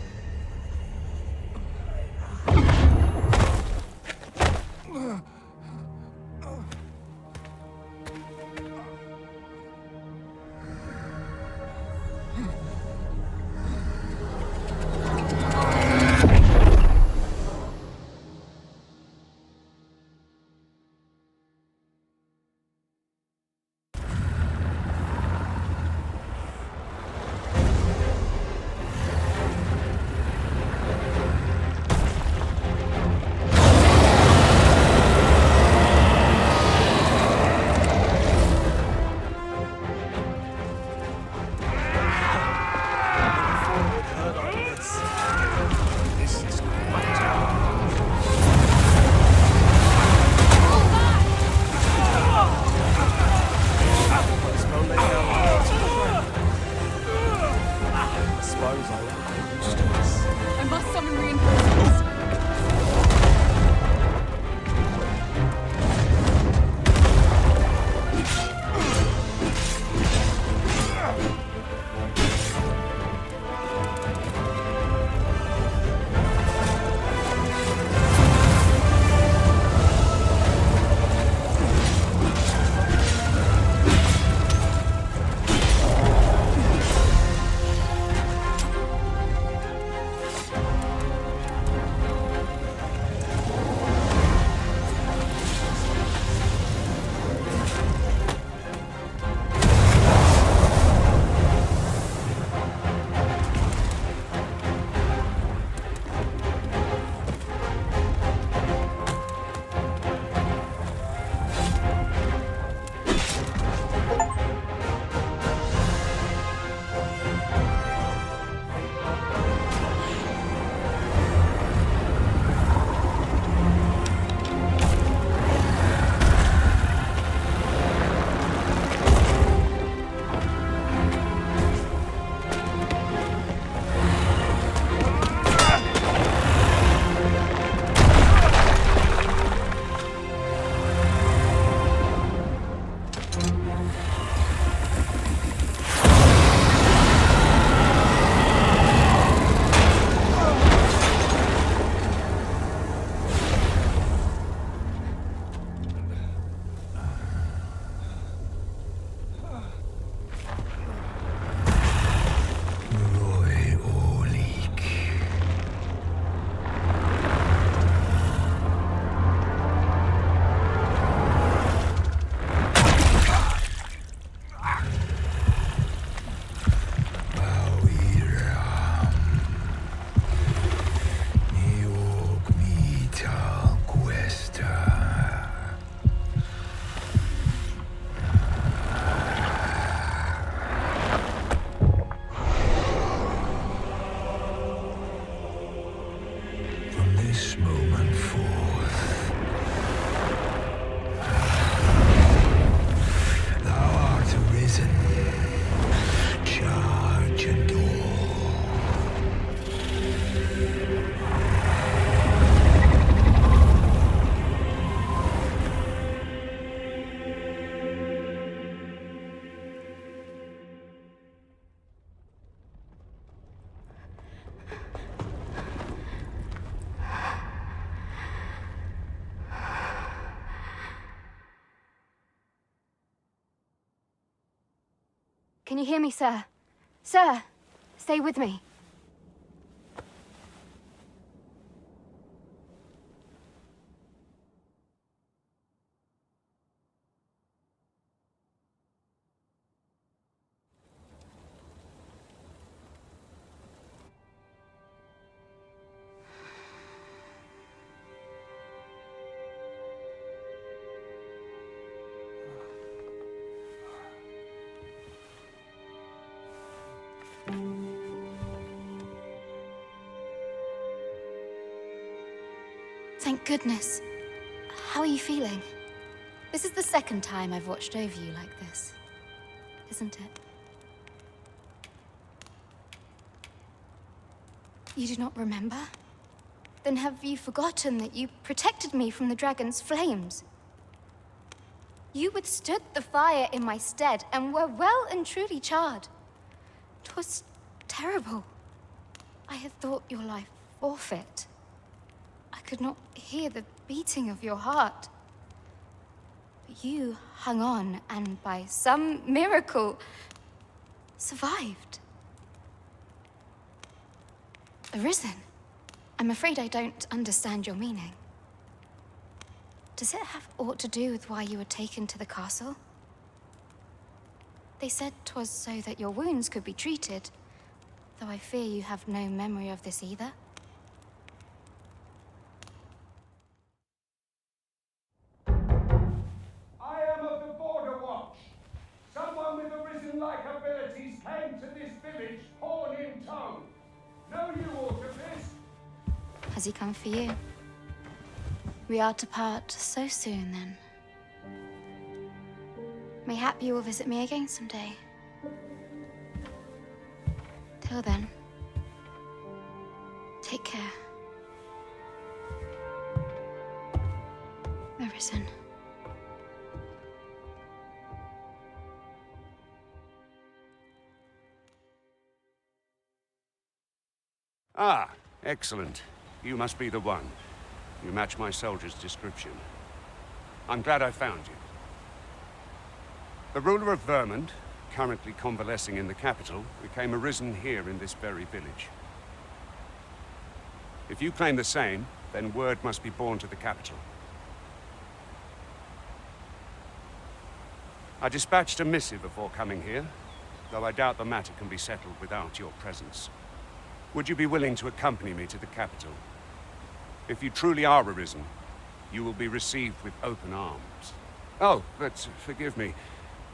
I must summon reinforcements. Can you hear me, sir? Sir, stay with me. Thank goodness. How are you feeling? This is the second time I've watched over you like this, isn't it? You do not remember? Then have you forgotten that you protected me from the dragon's flames? You withstood the fire in my stead and were well and truly charred. 'Twas terrible. I had thought your life forfeit. I could not hear the beating of your heart. But you hung on and by some miracle survived. Arisen? I'm afraid I don't understand your meaning. Does it have aught to do with why you were taken to the castle? They said 'twas so that your wounds could be treated, though I fear you have no memory of this either. I am of the Border Watch. Someone with Arisen-like abilities came to this village, horn in tow. Know you aught of this? Has he come for you? We are to part so soon, then. Mayhap you will visit me again someday. Till then, take care. Arisen. Ah, excellent. You must be the one. You match my soldier's description. I'm glad I found you. The ruler of Vermont, currently convalescing in the capital, became arisen here in this very village. If you claim the same, then word must be borne to the capital. I dispatched a missive before coming here, though I doubt the matter can be settled without your presence. Would you be willing to accompany me to the capital? If you truly are arisen, you will be received with open arms. Oh, but forgive me.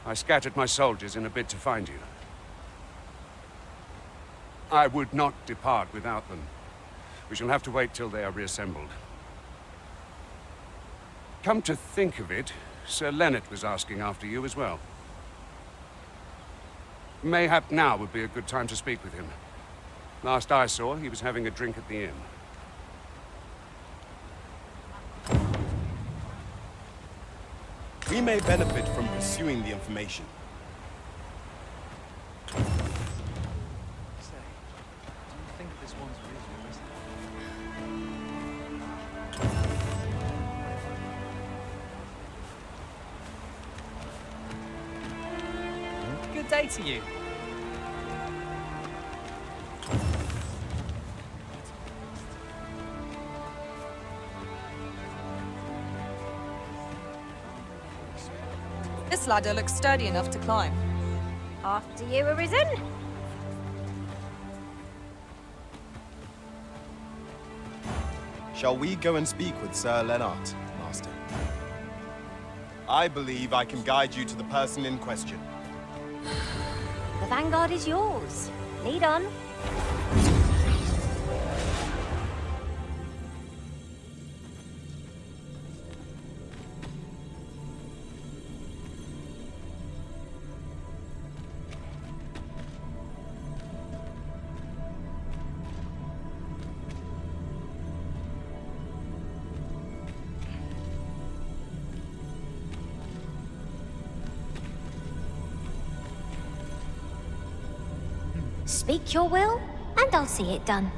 I scattered my soldiers in a bid to find you. I would not depart without them. We shall have to wait till they are reassembled. Come to think of it, Sir Leonard was asking after you as well. Mayhap now would be a good time to speak with him. Last I saw, he was having a drink at the inn. We may benefit from pursuing the information. Say, do you think this one's real? Good day to you. This ladder looks sturdy enough to climb. After you, Arisen. Shall we go and speak with Sir Lennart, Master? I believe I can guide you to the person in question. The vanguard is yours. Lead on. Speak your will, and I'll see it done.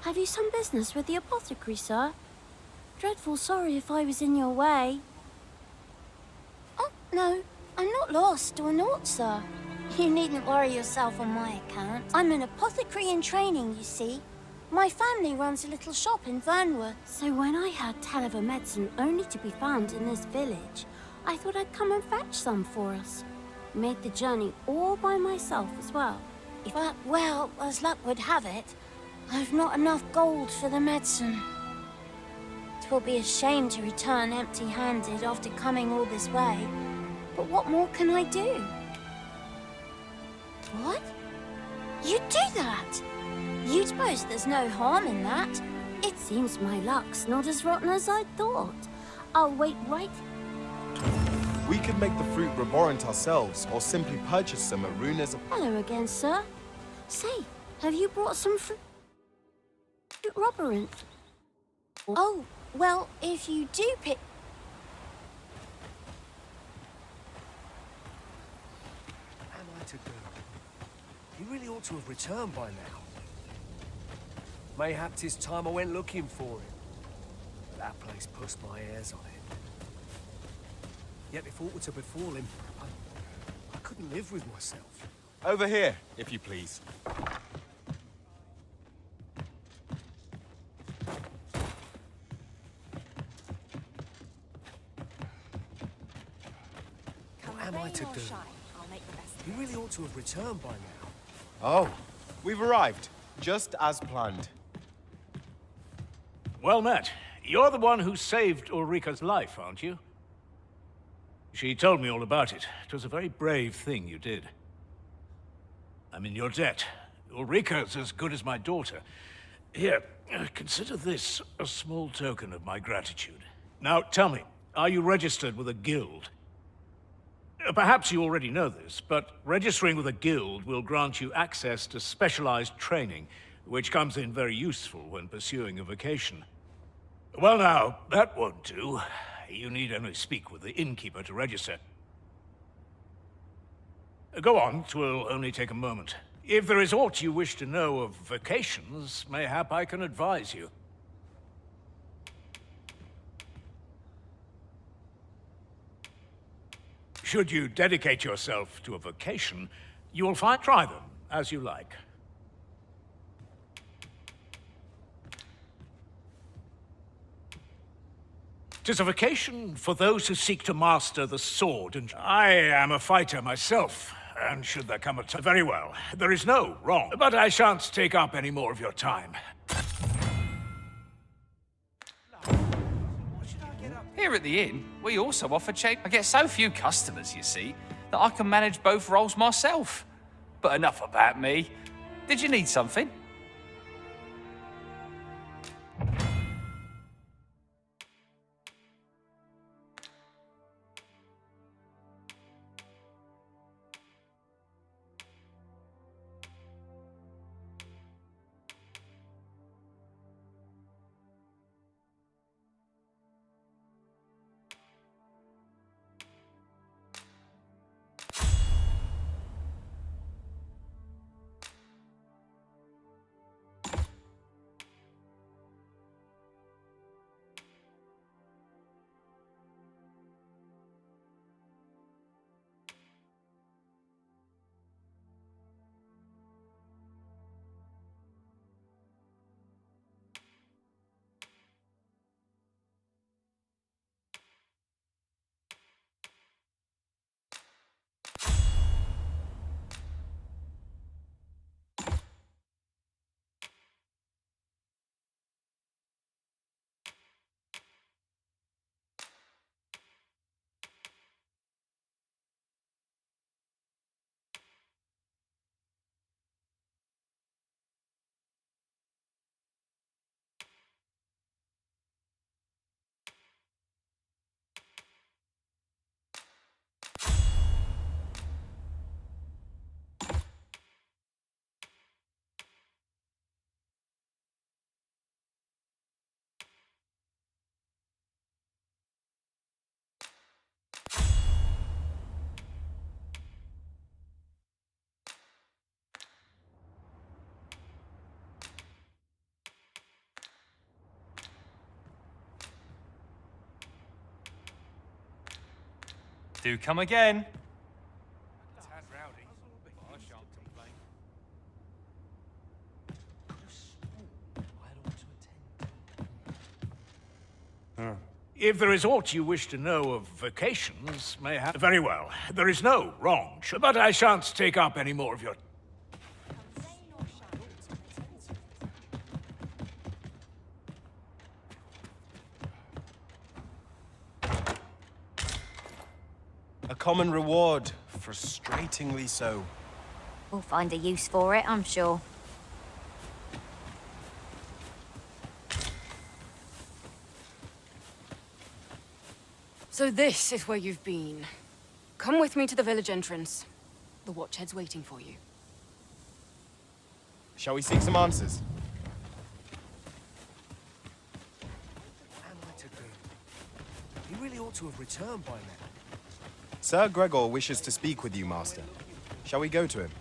Have you some business with the apothecary, sir? Dreadful sorry if I was in your way. Oh, no, I'm not lost or naught, sir. You needn't worry yourself on my account. I'm an apothecary in training, you see. My family runs a little shop in Vernwood. So when I heard tell of a medicine only to be found in this village, I thought I'd come and fetch some for us. Made the journey all by myself as well. But, well, as luck would have it, I've not enough gold for the medicine. 'Twill be a shame to return empty-handed after coming all this way. But what more can I do? What? You'd do that? You suppose there's no harm in that? It seems my luck's not as rotten as I thought. I'll wait right... We could make the fruit reborant ourselves, or simply purchase them at Runa's... Hello again, sir. Say, have you brought some fruit roborant? Oh, well, if you do pick... Am I to go? He really ought to have returned by now. Mayhap 'tis time I went looking for him. But that place pussed my ears on it. Yet if aught were to befall him, I couldn't live with myself. Over here, if you please. What am I to do? He really ought to have returned by now. Oh, we've arrived, just as planned. Well met. You're the one who saved Ulrika's life, aren't you? She told me all about it. It was a very brave thing you did. I'm in your debt. Ulrika's as good as my daughter. Here, consider this a small token of my gratitude. Now, tell me, are you registered with a guild? Perhaps you already know this, but registering with a guild will grant you access to specialized training, which comes in very useful when pursuing a vocation. Well now, that won't do. You need only speak with the innkeeper to register. Go on, 'twill only take a moment. If there is aught you wish to know of vocations, mayhap I can advise you. Should you dedicate yourself to a vocation, you will find... Try them, as you like. 'Tis a vocation for those who seek to master the sword, and I am a fighter myself, and should there come a time... Very well, there is no wrong, but I shan't take up any more of your time. Here at the inn, we also offer cheap. I get so few customers, you see, that I can manage both roles myself. But enough about me. Did you need something? Do come again. If there is aught you wish to know of vacations, may have... Very well. There is no wrong, but I shan't take up any more of your... A common reward, frustratingly so. We'll find a use for it, I'm sure. So this is where you've been. Come with me to the village entrance. The Watchhead's waiting for you. Shall we seek some answers? Am I to do? He really ought to have returned by now. Sir Gregor wishes to speak with you, Master. Shall we go to him?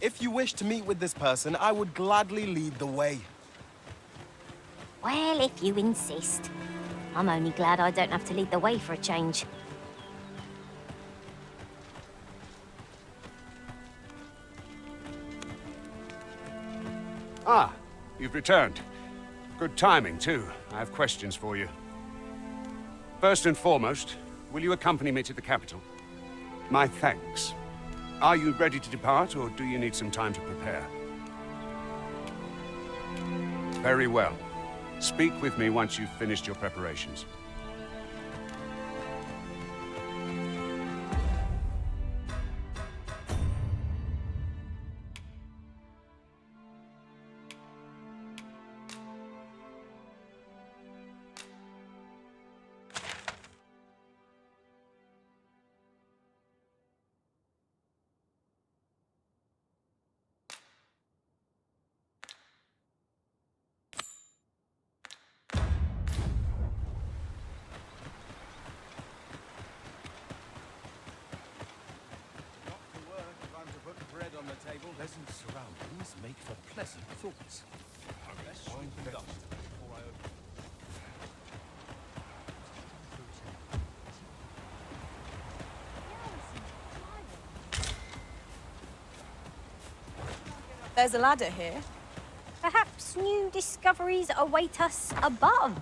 If you wish to meet with this person, I would gladly lead the way. Well, if you insist. I'm only glad I don't have to lead the way for a change. Ah, you've returned. Good timing, too. I have questions for you. First and foremost, will you accompany me to the capital? My thanks. Are you ready to depart, or do you need some time to prepare? Very well. Speak with me once you've finished your preparations. Pleasant surroundings make for pleasant thoughts. Unless you dust before I open. There's a ladder here. Perhaps new discoveries await us above.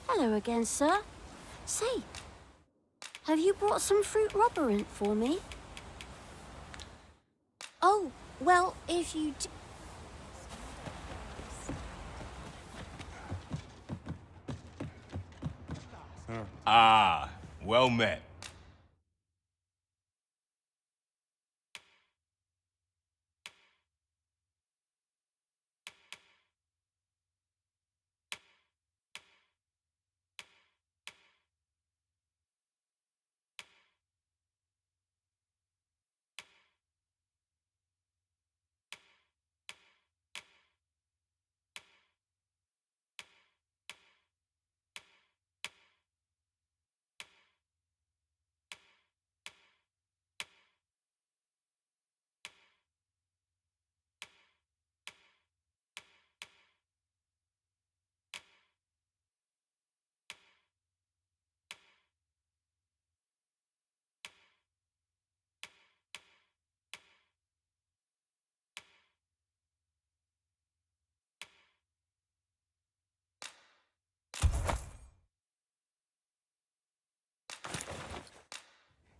Hello again, sir. Say, have you brought some fruit rubberant for me? Oh, well, if you do... Ah, well met.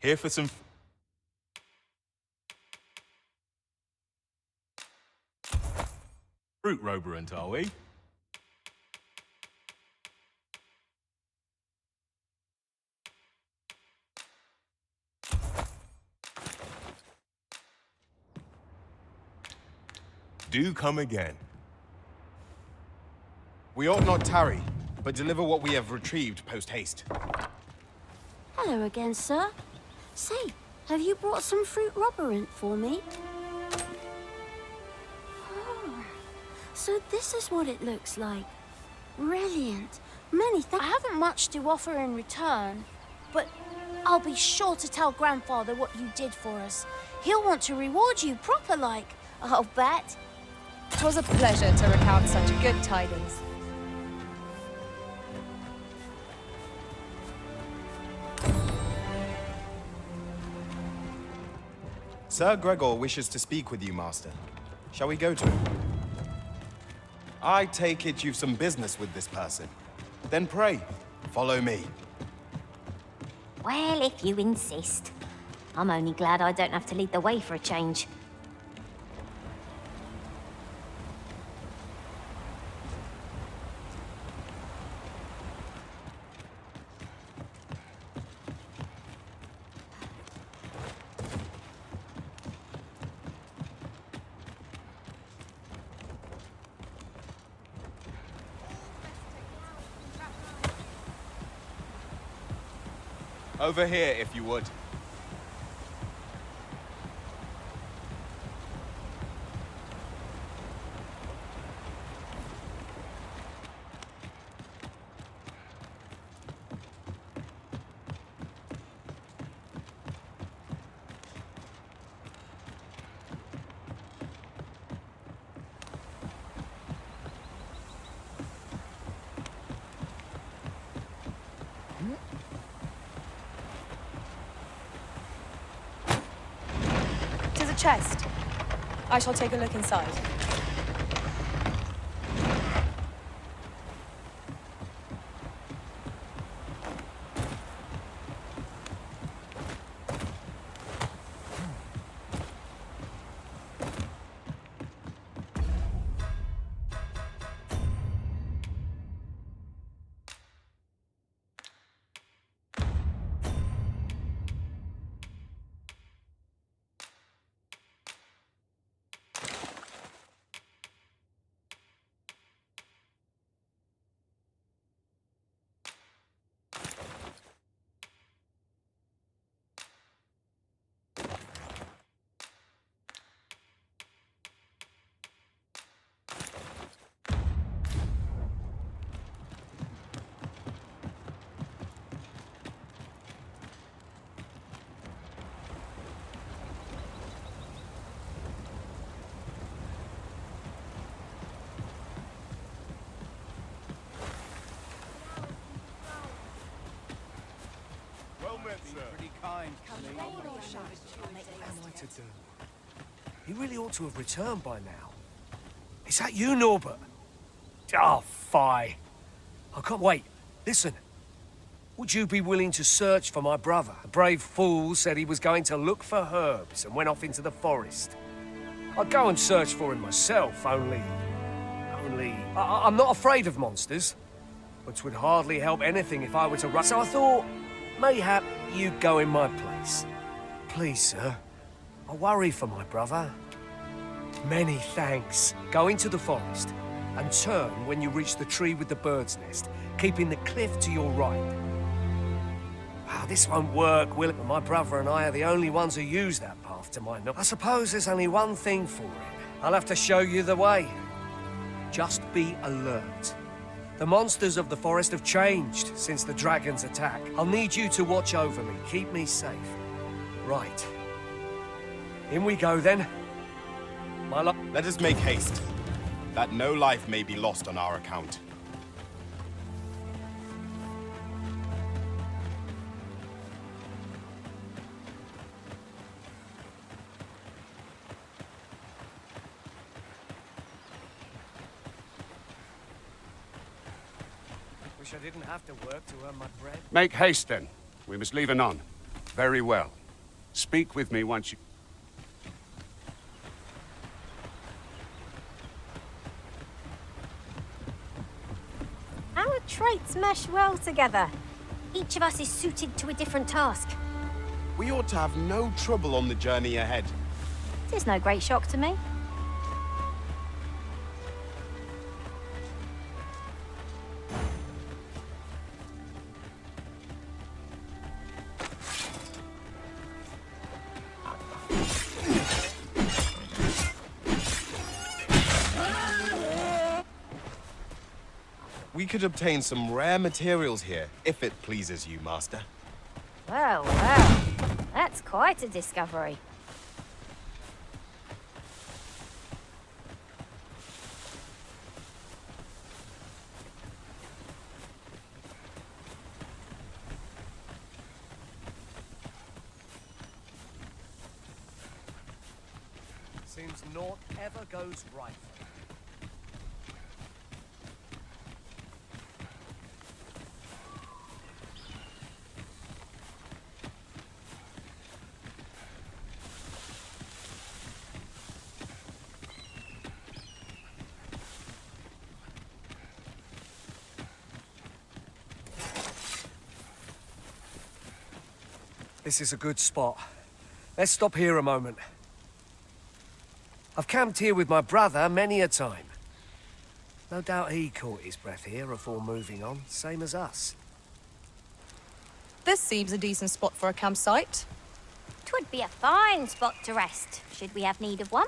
Here for some... fruit rubberant, are we? Do come again. We ought not tarry, but deliver what we have retrieved post-haste. Hello again, sir. Say, have you brought some fruit rubberant for me? Oh, so this is what it looks like. Brilliant. Many thanks. I haven't much to offer in return, but I'll be sure to tell Grandfather what you did for us. He'll want to reward you proper like, I'll bet. 'Twas a pleasure to recount such good tidings. Sir Gregor wishes to speak with you, Master. Shall we go to him? I take it you've some business with this person. Then pray, follow me. Well, if you insist. I'm only glad I don't have to lead the way for a change. Over here, if you would. Chest. I shall take a look inside. Pretty kind to me. What am I to do? He really ought to have returned by now. Is that you, Norbert? Oh, fie. I can't wait. Listen. Would you be willing to search for my brother? The brave fool said he was going to look for herbs and went off into the forest. I'd go and search for him myself, only... I'm not afraid of monsters, but 'twould hardly help anything if I were to run. So I thought, mayhap you'd go in my place. Please, sir. I worry for my brother. Many thanks. Go into the forest and turn when you reach the tree with the bird's nest, keeping the cliff to your right. This won't work, will it? My brother and I are the only ones who use that path to my knowledge. I suppose there's only one thing for it. I'll have to show you the way. Just be alert. The monsters of the forest have changed since the dragon's attack. I'll need you to watch over me, keep me safe. Right. In we go, then. Let us make haste, that no life may be lost on our account. Wish I didn't have to work to earn my bread. Make haste, then. We must leave anon. Very well. Speak with me once you... Our traits mesh well together. Each of us is suited to a different task. We ought to have no trouble on the journey ahead. It is no great shock to me. We could obtain some rare materials here, if it pleases you, Master. Well, well. That's quite a discovery. Seems naught ever goes right. This is a good spot. Let's stop here a moment. I've camped here with my brother many a time. No doubt he caught his breath here before moving on, same as us. This seems a decent spot for a campsite. 'Twould be a fine spot to rest, should we have need of one.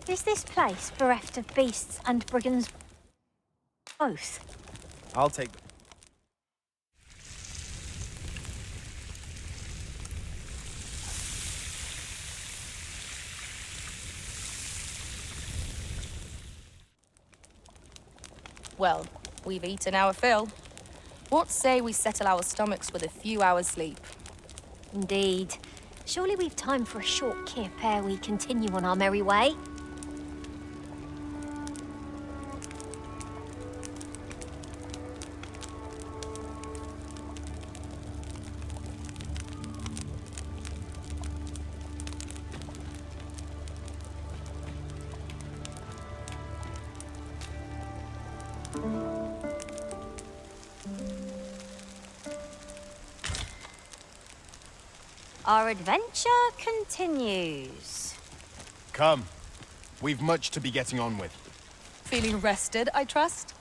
Is this place bereft of beasts and brigands both? I'll take them. Well, we've eaten our fill. What say we settle our stomachs with a few hours' sleep? Indeed. Surely we've time for a short kip ere we continue on our merry way. Our adventure continues. Come. We've much to be getting on with. Feeling rested, I trust?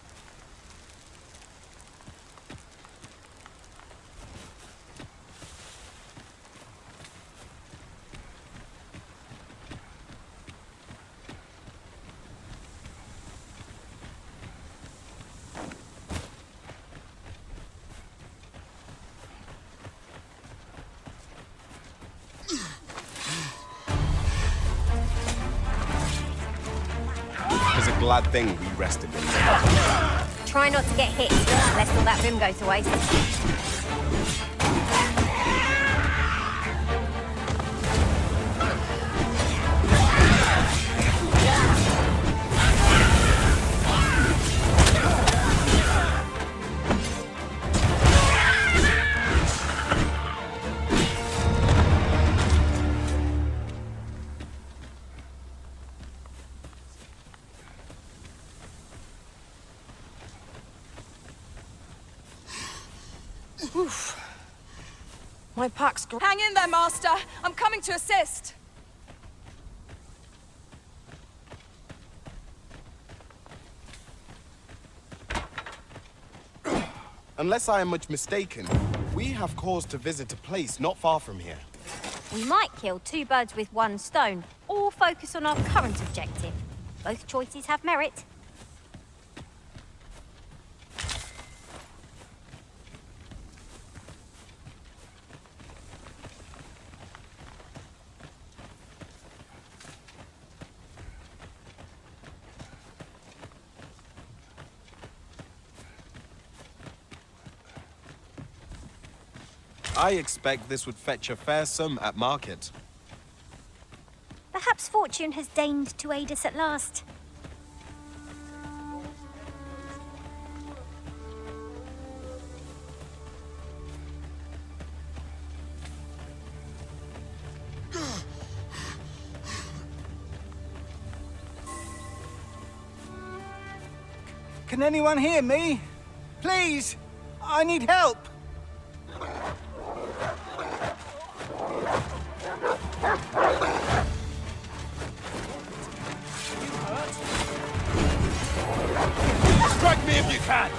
It's a glad thing we rested. Try not to get hit, lest all that vim go to waste. Oof. My pack's... Hang in there, Master! I'm coming to assist! Unless I am much mistaken, we have cause to visit a place not far from here. We might kill two birds with one stone, or focus on our current objective. Both choices have merit. I expect this would fetch a fair sum at market. Perhaps fortune has deigned to aid us at last. Can anyone hear me? Please! I need help! Strike me if you can!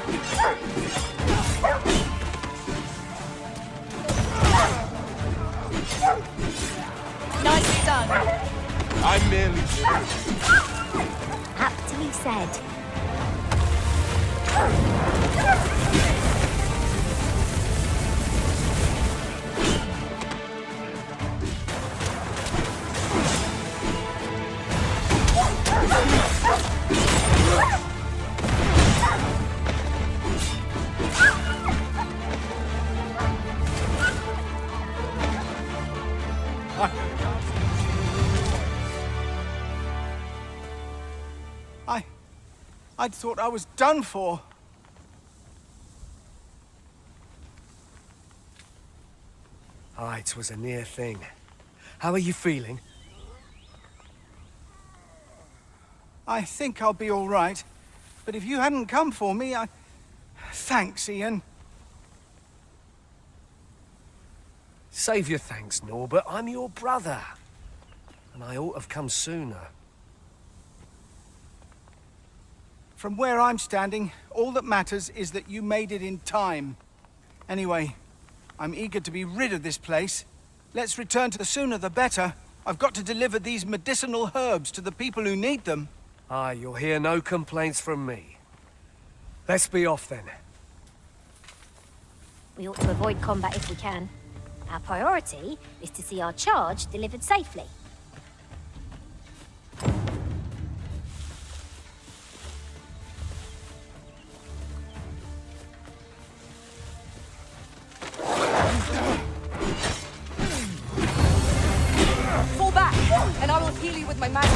done. I'm merely... Aptly said. I'd thought I was done for. Ah, it was a near thing. How are you feeling? I think I'll be all right. But if you hadn't come for me, Thanks, Ian. Save your thanks, Norbert. I'm your brother. And I ought to have come sooner. From where I'm standing, all that matters is that you made it in time. Anyway, I'm eager to be rid of this place. Let's return to the sooner the better. I've got to deliver these medicinal herbs to the people who need them. Aye, you'll hear no complaints from me. Let's be off then. We ought to avoid combat if we can. Our priority is to see our charge delivered safely. Fall back, and I will heal you with my magic.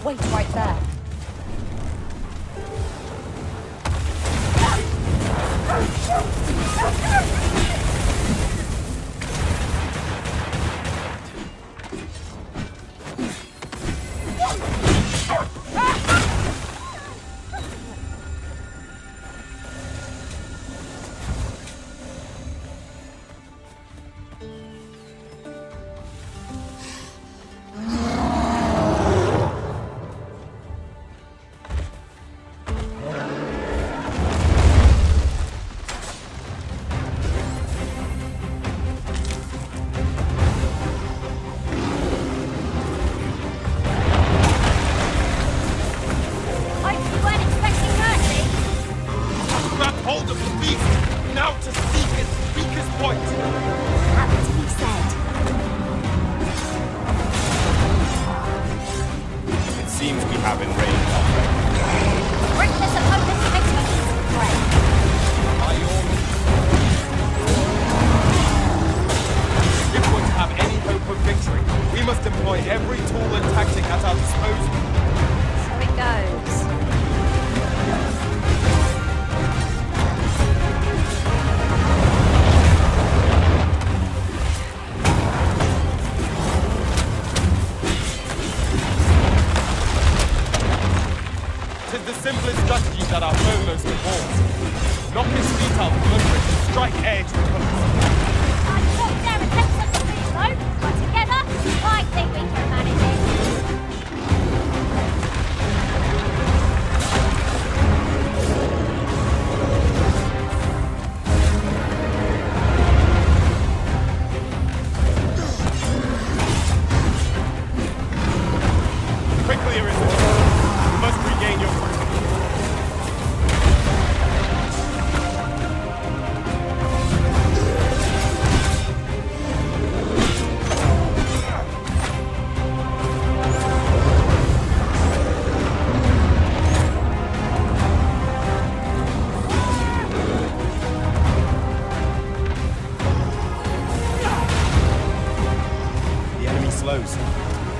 Wait right there.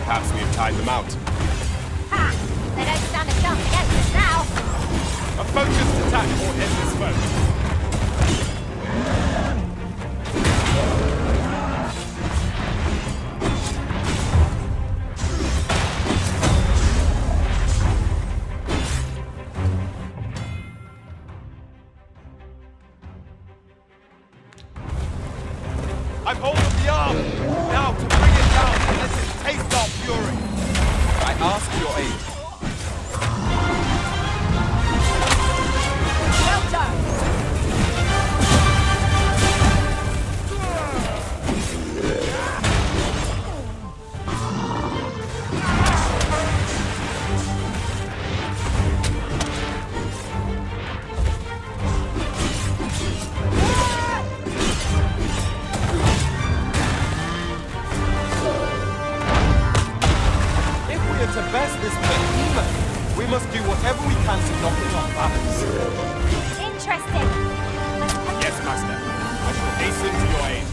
Perhaps we have tied them out. Ha! They don't stand a chance against us now. A focused attack will end this foe. I've hold of the arm! Now to bring it down and let it taste our fury! I ask your aid. Well done! best this behemoth. We must do whatever we can to knock it off balance. Interesting. Yes, Master. I shall hasten to your aid.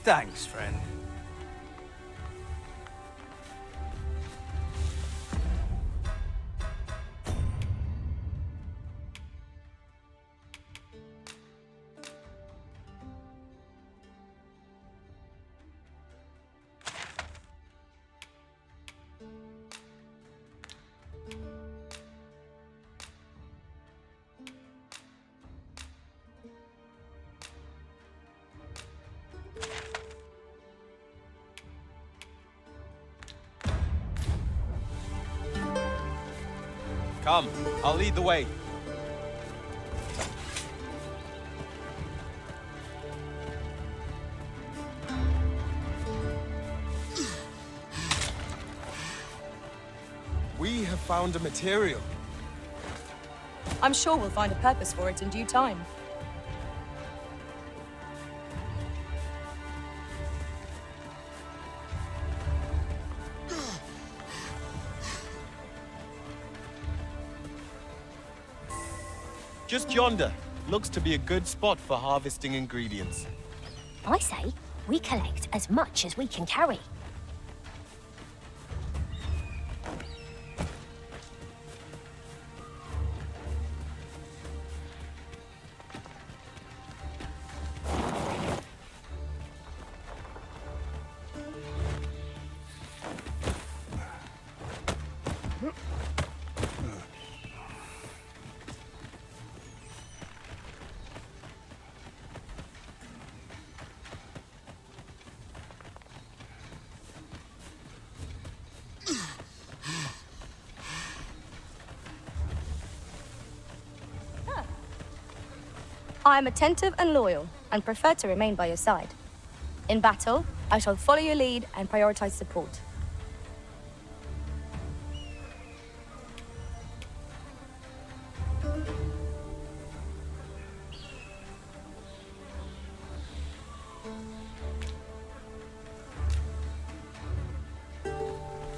Thanks, friend. Come, I'll lead the way. We have found a material. I'm sure we'll find a purpose for it in due time. Just yonder. Looks to be a good spot for harvesting ingredients. I say we collect as much as we can carry. I am attentive and loyal, and prefer to remain by your side. In battle, I shall follow your lead and prioritize support.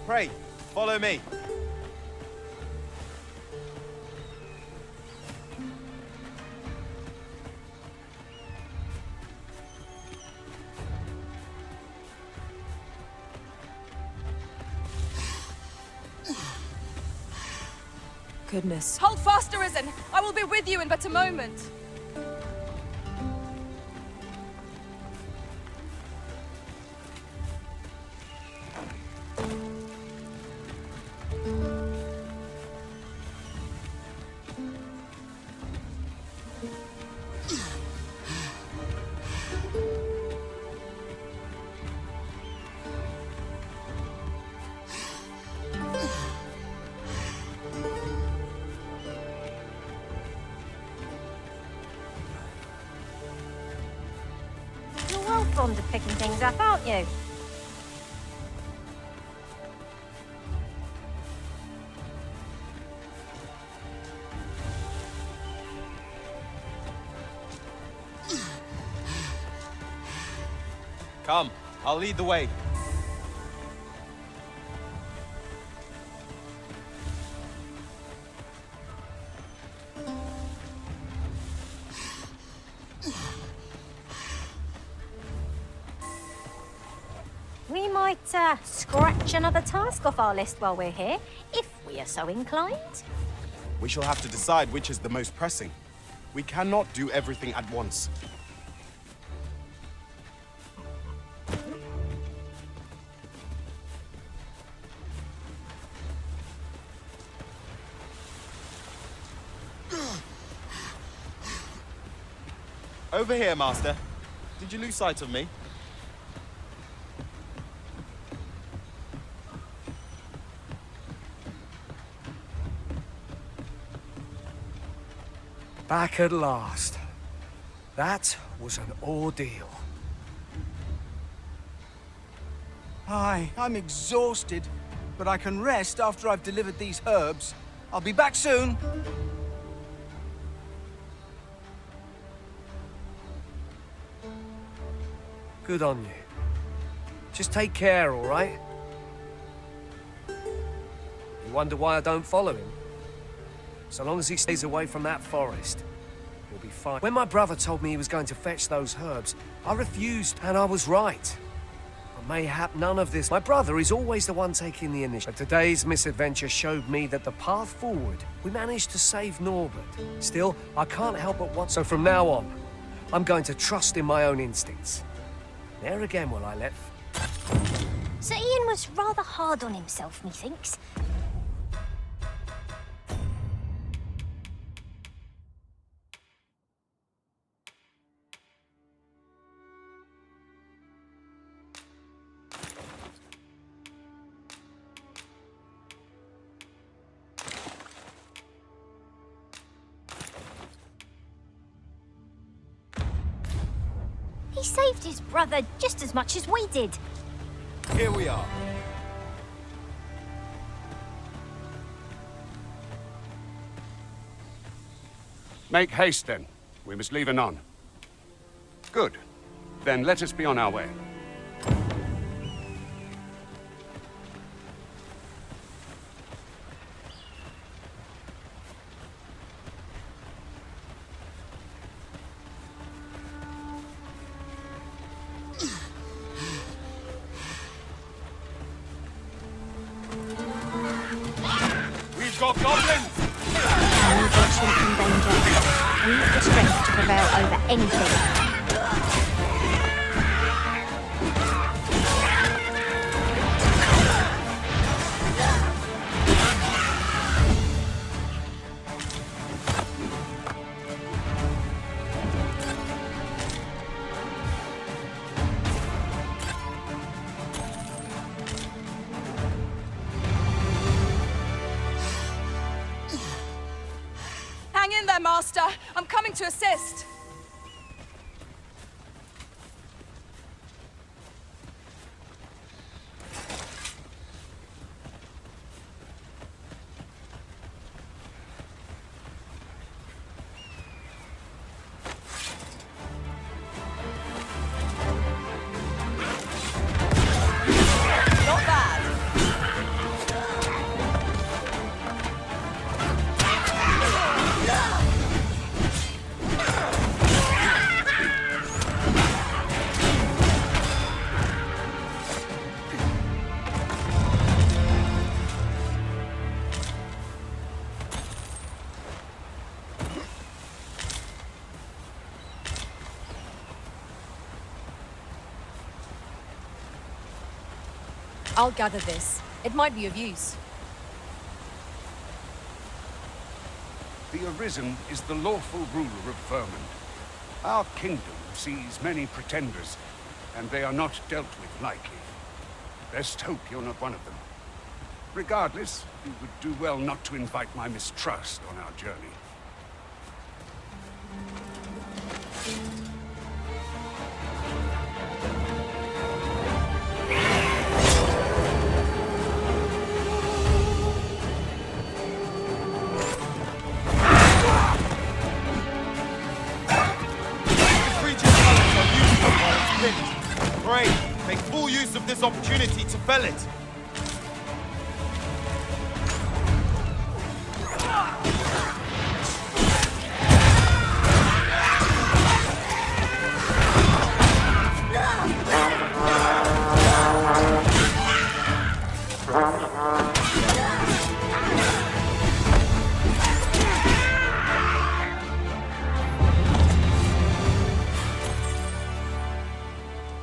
Pray, follow me. Goodness. Hold fast, Arisen! I will be with you in but a moment. You're well fond of picking things up, aren't you? Come, I'll lead the way. We might scratch another task off our list while we're here, if we are so inclined. We shall have to decide which is the most pressing. We cannot do everything at once. Over here, Master. Did you lose sight of me? Back at last. That was an ordeal. Aye, I'm exhausted, but I can rest after I've delivered these herbs. I'll be back soon. Good on you. Just take care, all right? You wonder why I don't follow him? So long as he stays away from that forest, he'll be fine. When my brother told me he was going to fetch those herbs, I refused, and I was right. But mayhap none of this. My brother is always the one taking the initiative. But today's misadventure showed me that the path forward, we managed to save Norbert. Still, I can't help but want. So from now on, I'm going to trust in my own instincts. There again will I let... Sir Ian was rather hard on himself, methinks. He saved his brother just as much as we did. Here we are. Make haste, then. We must leave anon. Good. Then let us be on our way. We've got goblins! Any blessing from danger. We have the strength to prevail over anything. Hang in there, Master. I'm coming to assist. Not bad. I'll gather this. It might be of use. The Arisen is the lawful ruler of Vermund. Our kingdom sees many pretenders, and they are not dealt with lightly. Best hope you're not one of them. Regardless, you would do well not to invite my mistrust on our journey. Pray, full use of this opportunity to fell it.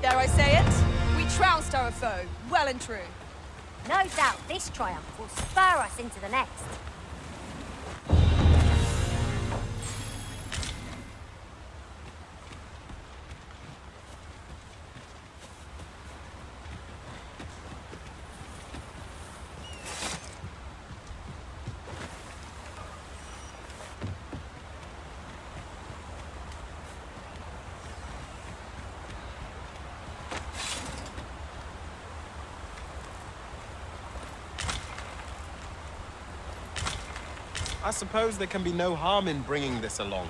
Dare I say it? We trounced our foe, well and true. No doubt this triumph will spur us into the next. I suppose there can be no harm in bringing this along.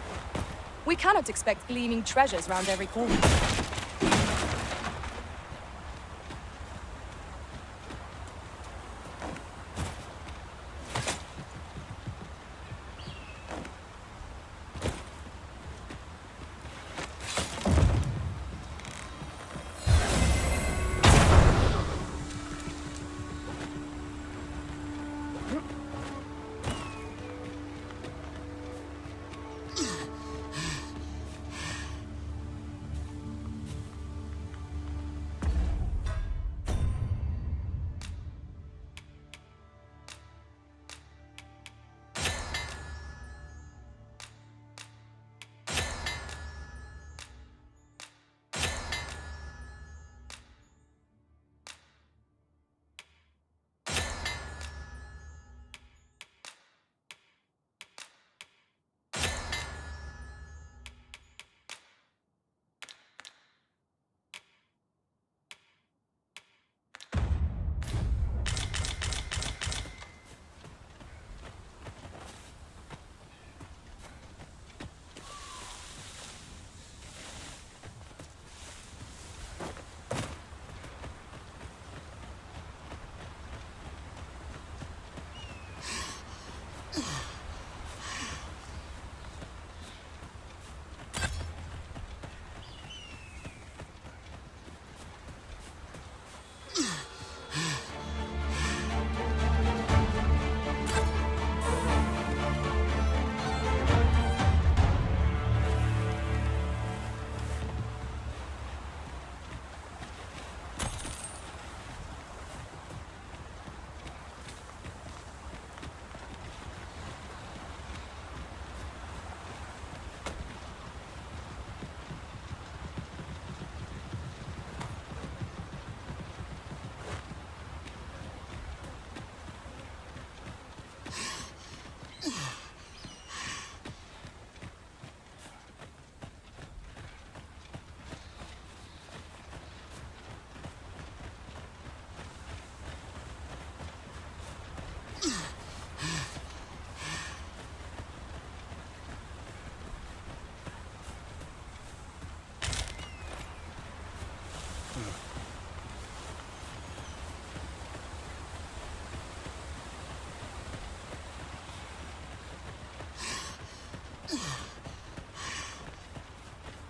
We cannot expect gleaming treasures round every corner.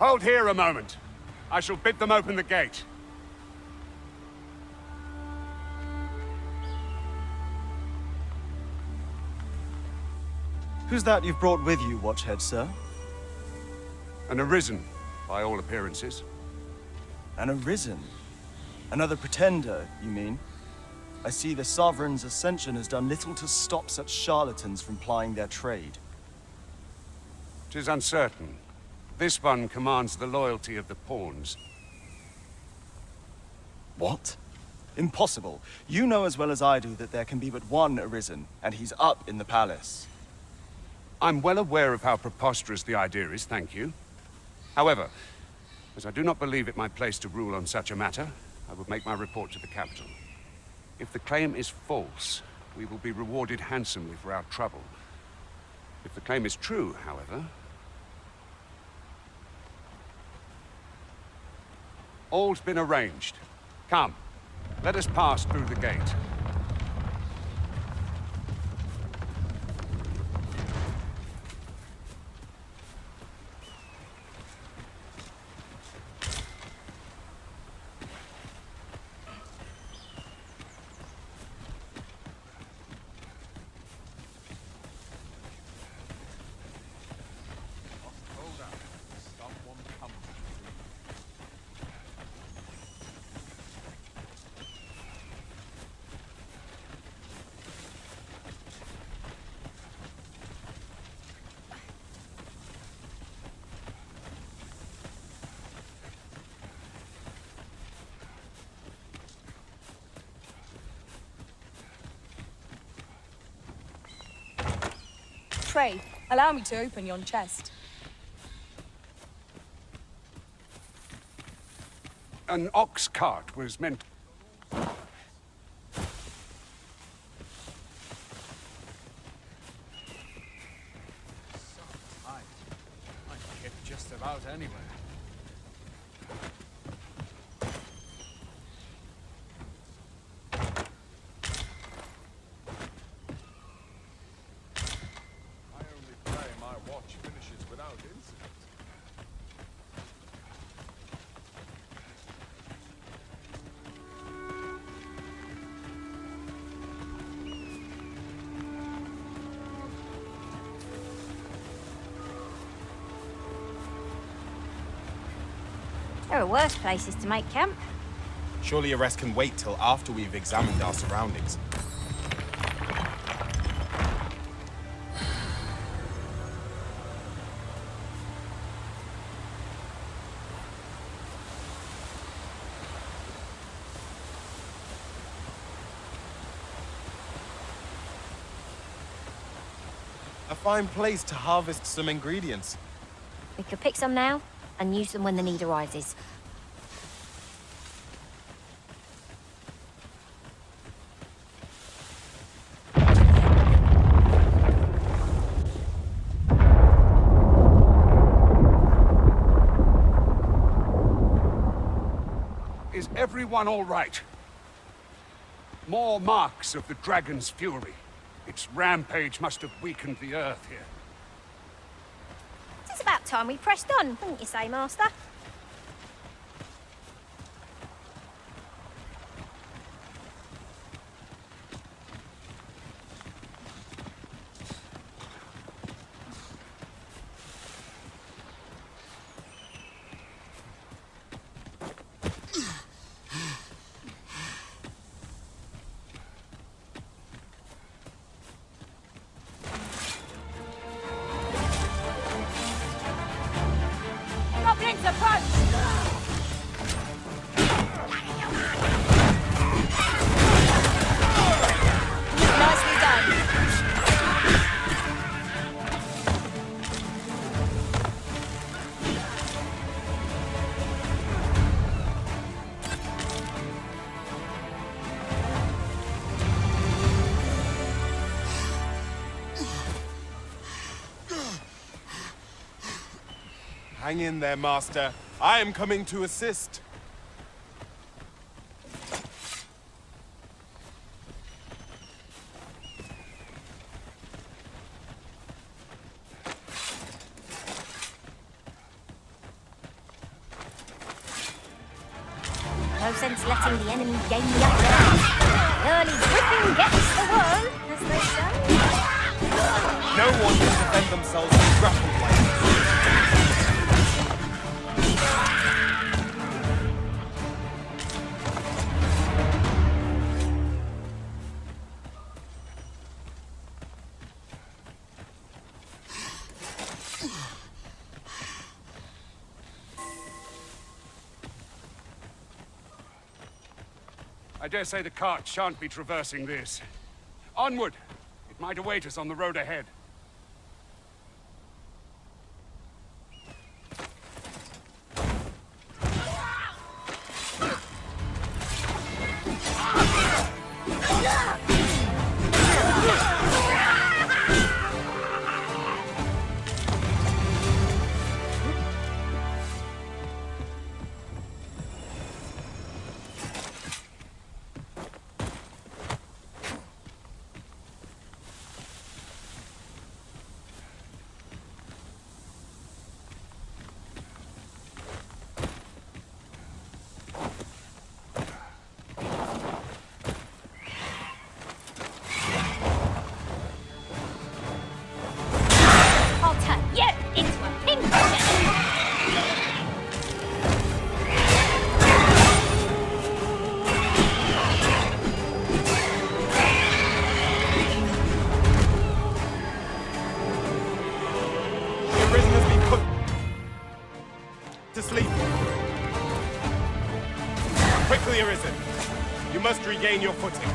Hold here a moment. I shall bid them open the gate. Who's that you've brought with you, Watchhead, sir? An arisen, by all appearances. An arisen? Another pretender, you mean? I see the Sovereign's ascension has done little to stop such charlatans from plying their trade. 'Tis uncertain. This one commands the loyalty of the pawns. What? Impossible. You know as well as I do that there can be but one arisen, and he's up in the palace. I'm well aware of how preposterous the idea is, thank you. However, as I do not believe it my place to rule on such a matter, I will make my report to the capital. If the claim is false, we will be rewarded handsomely for our trouble. If the claim is true, however... All's been arranged. Come, let us pass through the gate. Pray, allow me to open yon chest. An ox cart was meant... I can get just about anywhere. I only pray my watch finishes without incident. There are worse places to make camp. Surely a rest can wait till after we've examined our surroundings. A fine place to harvest some ingredients. We could pick some now and use them when the need arises. Is everyone all right? More marks of the dragon's fury. Its rampage must have weakened the earth here. It's about time we pressed on, wouldn't you say, Master? Goblins approach! Nicely done. Hang in there, Master. I am coming to assist. No sense letting the enemy gain the upper hand. Early griffin gets the worm, as they say. No one can defend themselves with grapple blades. I dare say the cart shan't be traversing this. Onward! It might await us on the road ahead. You must regain your footing.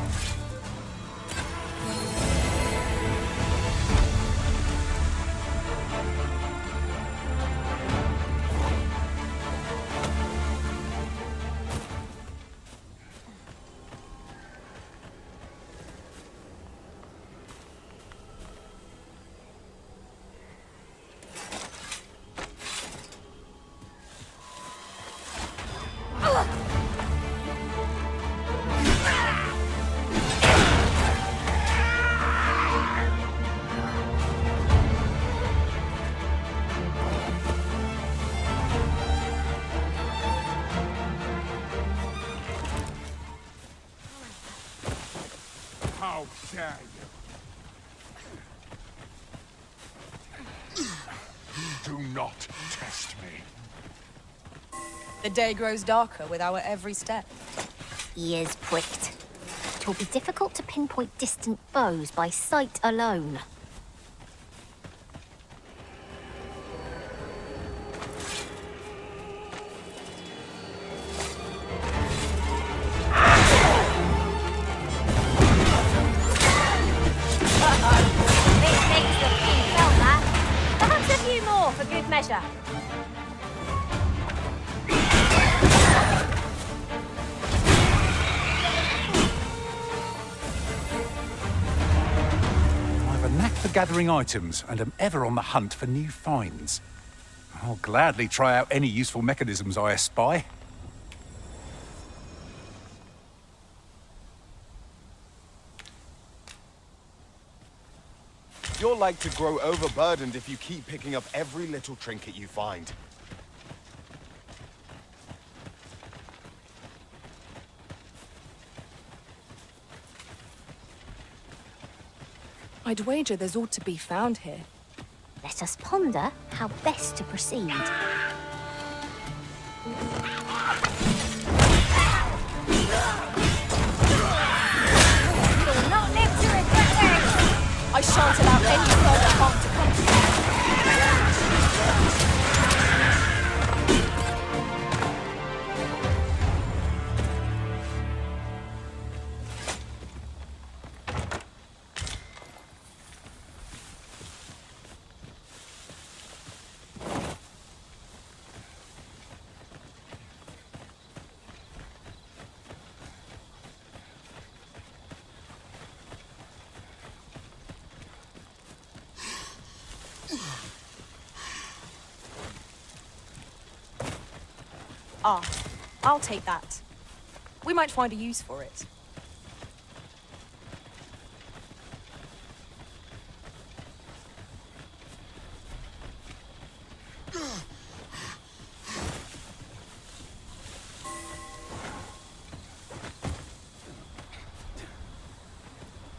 How dare you? Do not test me. The day grows darker with our every step. Ears pricked. It will be difficult to pinpoint distant foes by sight alone. For good measure. I have a knack for gathering items and am ever on the hunt for new finds. I'll gladly try out any useful mechanisms I espy. You're like to grow overburdened if you keep picking up every little trinket you find. I'd wager there's ought to be found here. Let us ponder how best to proceed. I shan't allow any further harm to come to you. Ah, I'll take that. We might find a use for it.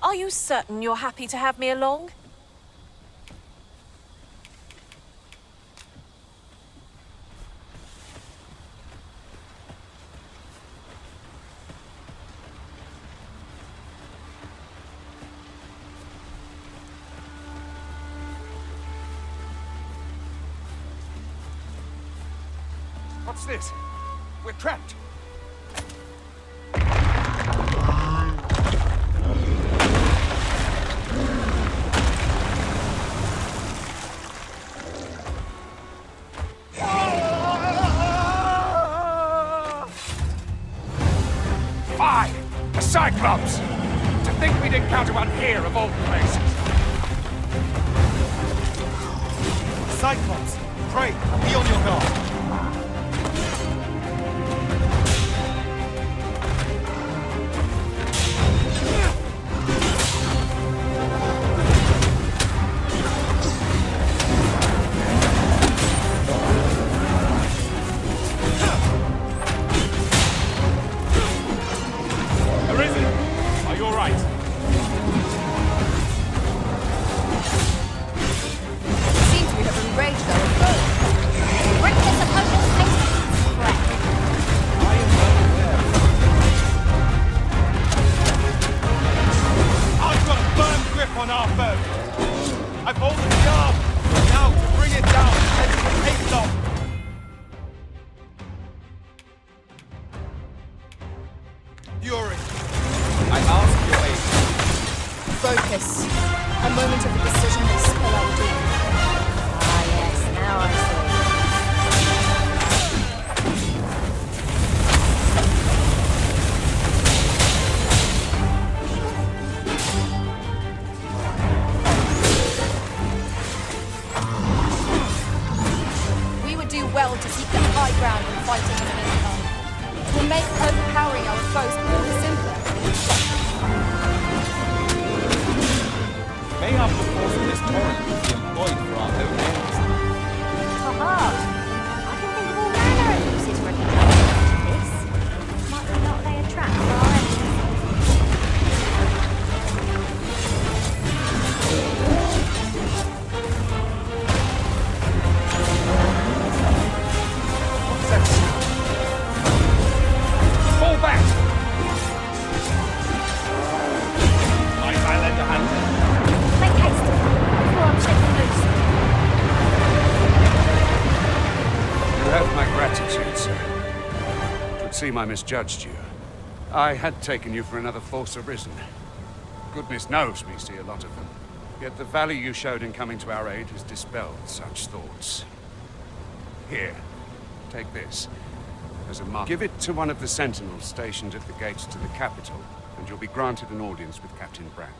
Are you certain you're happy to have me along? What's this? We're trapped. Fie! A Cyclops! To think we'd encounter one here of all places. Cyclops, pray, be on your guard. Seems we have enraged our foe. Greatness fury. I ask your aid. Focus. A moment of indecision may spell our doom. Ah, yes, now I see. We would do well to keep the high ground when fighting in an income. It will make overpowering our foes all the simpler. May our forcefulness torrent be employed for our own ends. Haha! I can think of all manner of uses for a contraption like this. Might we not lay a trap for our enemies? Fall back! I lend a hand. Make haste before I'm shaken loose. You have my gratitude, sir. Could seem I misjudged you. I had taken you for another Force Arisen. Goodness knows we see a lot of them. Yet the value you showed in coming to our aid has dispelled such thoughts. Here, take this. As a mark. Give it to one of the sentinels stationed at the gates to the capital, and you'll be granted an audience with Captain Brandt.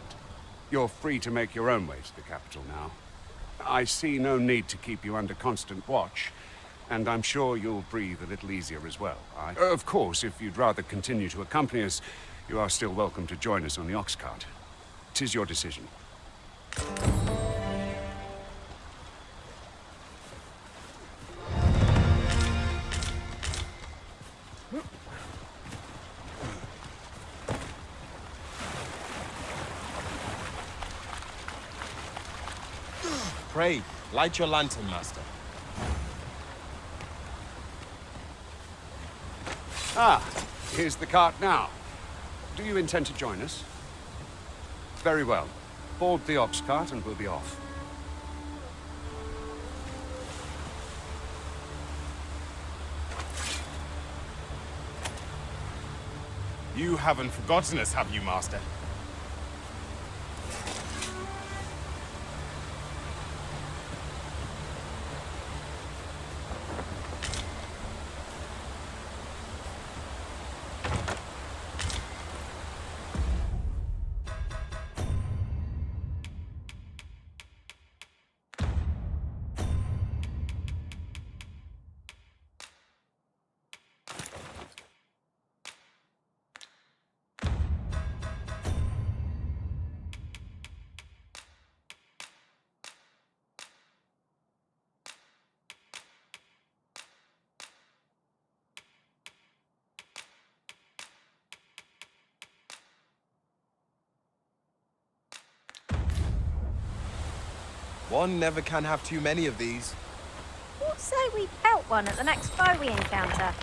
You're free to make your own way to the capital now. I see no need to keep you under constant watch, and I'm sure you'll breathe a little easier as well. Of course, if you'd rather continue to accompany us, you are still welcome to join us on the ox cart. 'Tis your decision. Pray, light your lantern, Master. Ah, here's the cart now. Do you intend to join us? Very well. Board the ox cart and we'll be off. You haven't forgotten us, have you, Master? One never can have too many of these. What say we pelt one at the next foe we encounter?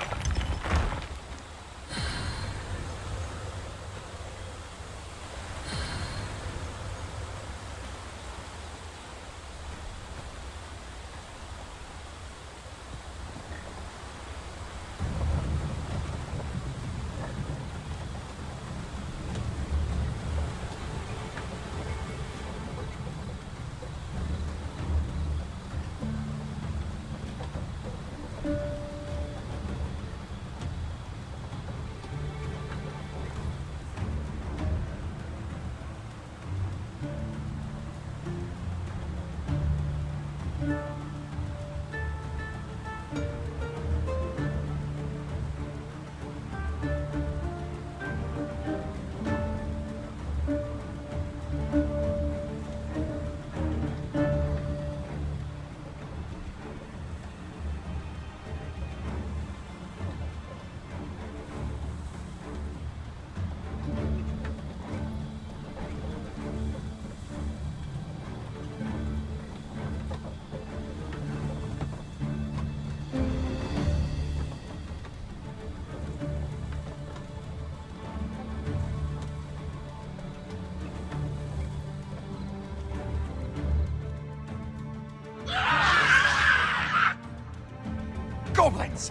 Goblins!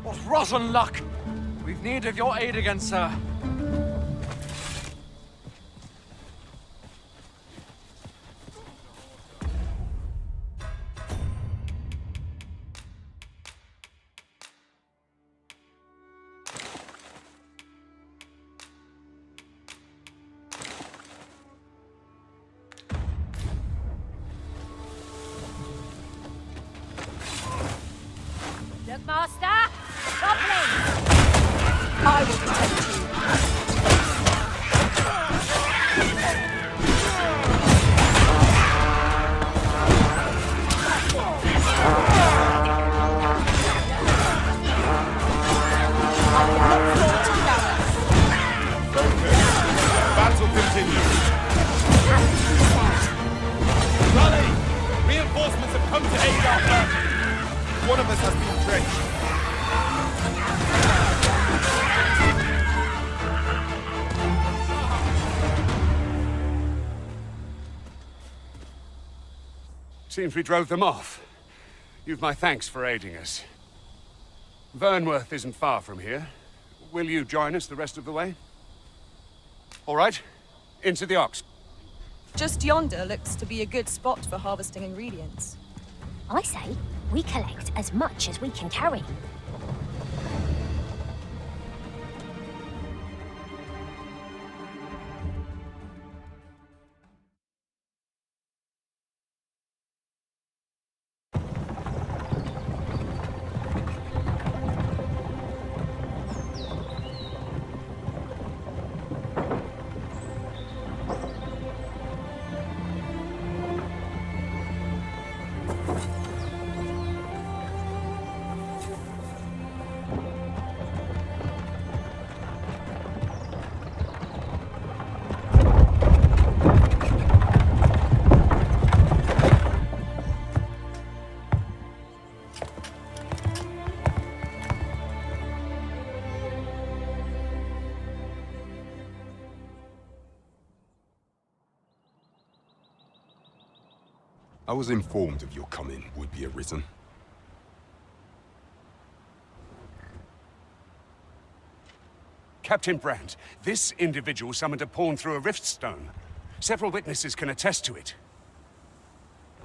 What rotten luck! We've need of your aid again, sir. continue. Raleigh! Reinforcements have come to aid our plan. One of us has been drenched. Seems we drove them off. You've my thanks for aiding us. Vernworth isn't far from here. Will you join us the rest of the way? All right. Into the ox. Just yonder looks to be a good spot for harvesting ingredients. I say we collect as much as we can carry. I was informed of your coming would be arisen. Captain Brandt, this individual summoned a pawn through a rift stone. Several witnesses can attest to it.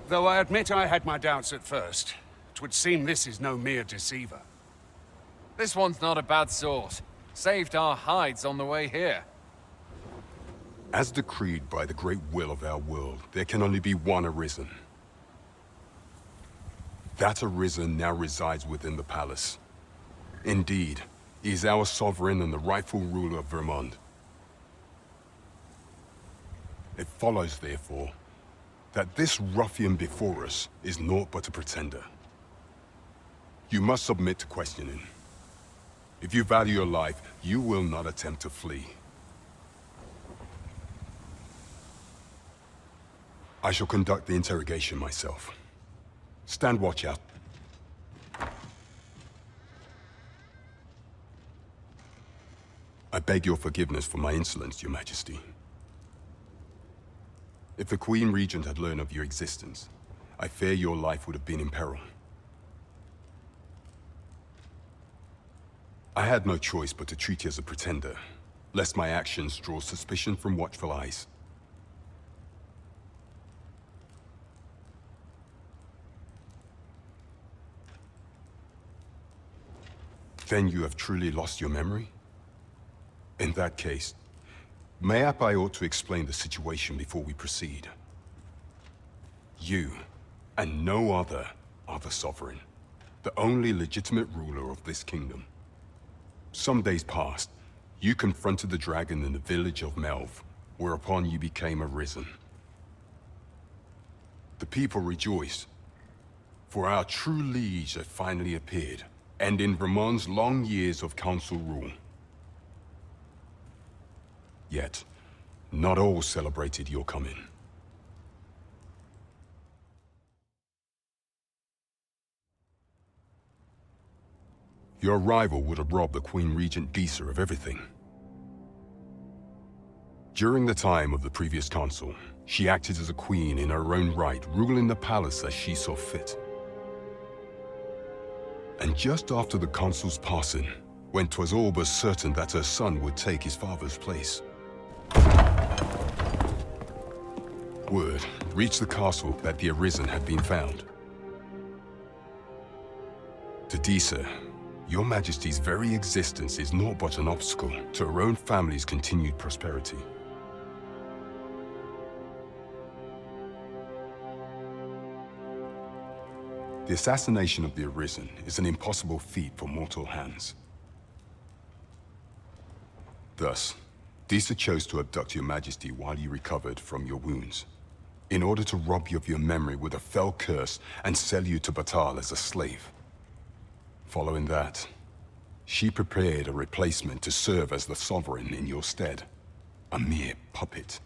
Though I admit I had my doubts at first. 'Twould seem this is no mere deceiver. This one's not a bad sort. Saved our hides on the way here. As decreed by the great will of our world, there can only be one arisen. That arisen now resides within the palace. Indeed, he is our sovereign and the rightful ruler of Vermont. It follows, therefore, that this ruffian before us is naught but a pretender. You must submit to questioning. If you value your life, you will not attempt to flee. I shall conduct the interrogation myself. Stand watch out. I beg your forgiveness for my insolence, Your Majesty. If the Queen Regent had learned of your existence, I fear your life would have been in peril. I had no choice but to treat you as a pretender, lest my actions draw suspicion from watchful eyes. Then you have truly lost your memory? In that case, mayhap I ought to explain the situation before we proceed. You, and no other, are the sovereign, the only legitimate ruler of this kingdom. Some days past, you confronted the dragon in the village of Melv, whereupon you became arisen. The people rejoiced, for our true liege had finally appeared, ending Vermont's long years of council rule. Yet, not all celebrated your coming. Your arrival would have robbed the Queen Regent Disa of everything. During the time of the previous consul, she acted as a queen in her own right, ruling the palace as she saw fit. And just after the consul's passing, when 'twas all but certain that her son would take his father's place, word reached the castle that the Arisen had been found. To Disa, your Majesty's very existence is naught but an obstacle to her own family's continued prosperity. The assassination of the Arisen is an impossible feat for mortal hands. Thus, Disa chose to abduct your Majesty while you recovered from your wounds, in order to rob you of your memory with a fell curse and sell you to Batal as a slave. Following that, she prepared a replacement to serve as the sovereign in your stead. a mere puppet.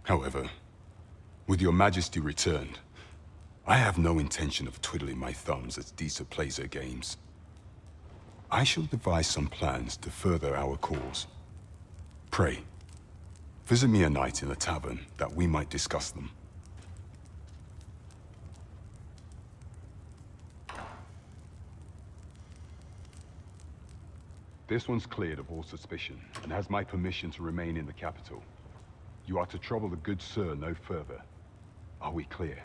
However, with your Majesty returned, I have no intention of twiddling my thumbs as Disa plays her games. I shall devise some plans to further our cause. Pray, visit me a night in the tavern that we might discuss them. This one's cleared of all suspicion and has my permission to remain in the capital. You are to trouble the good sir no further. Are we clear?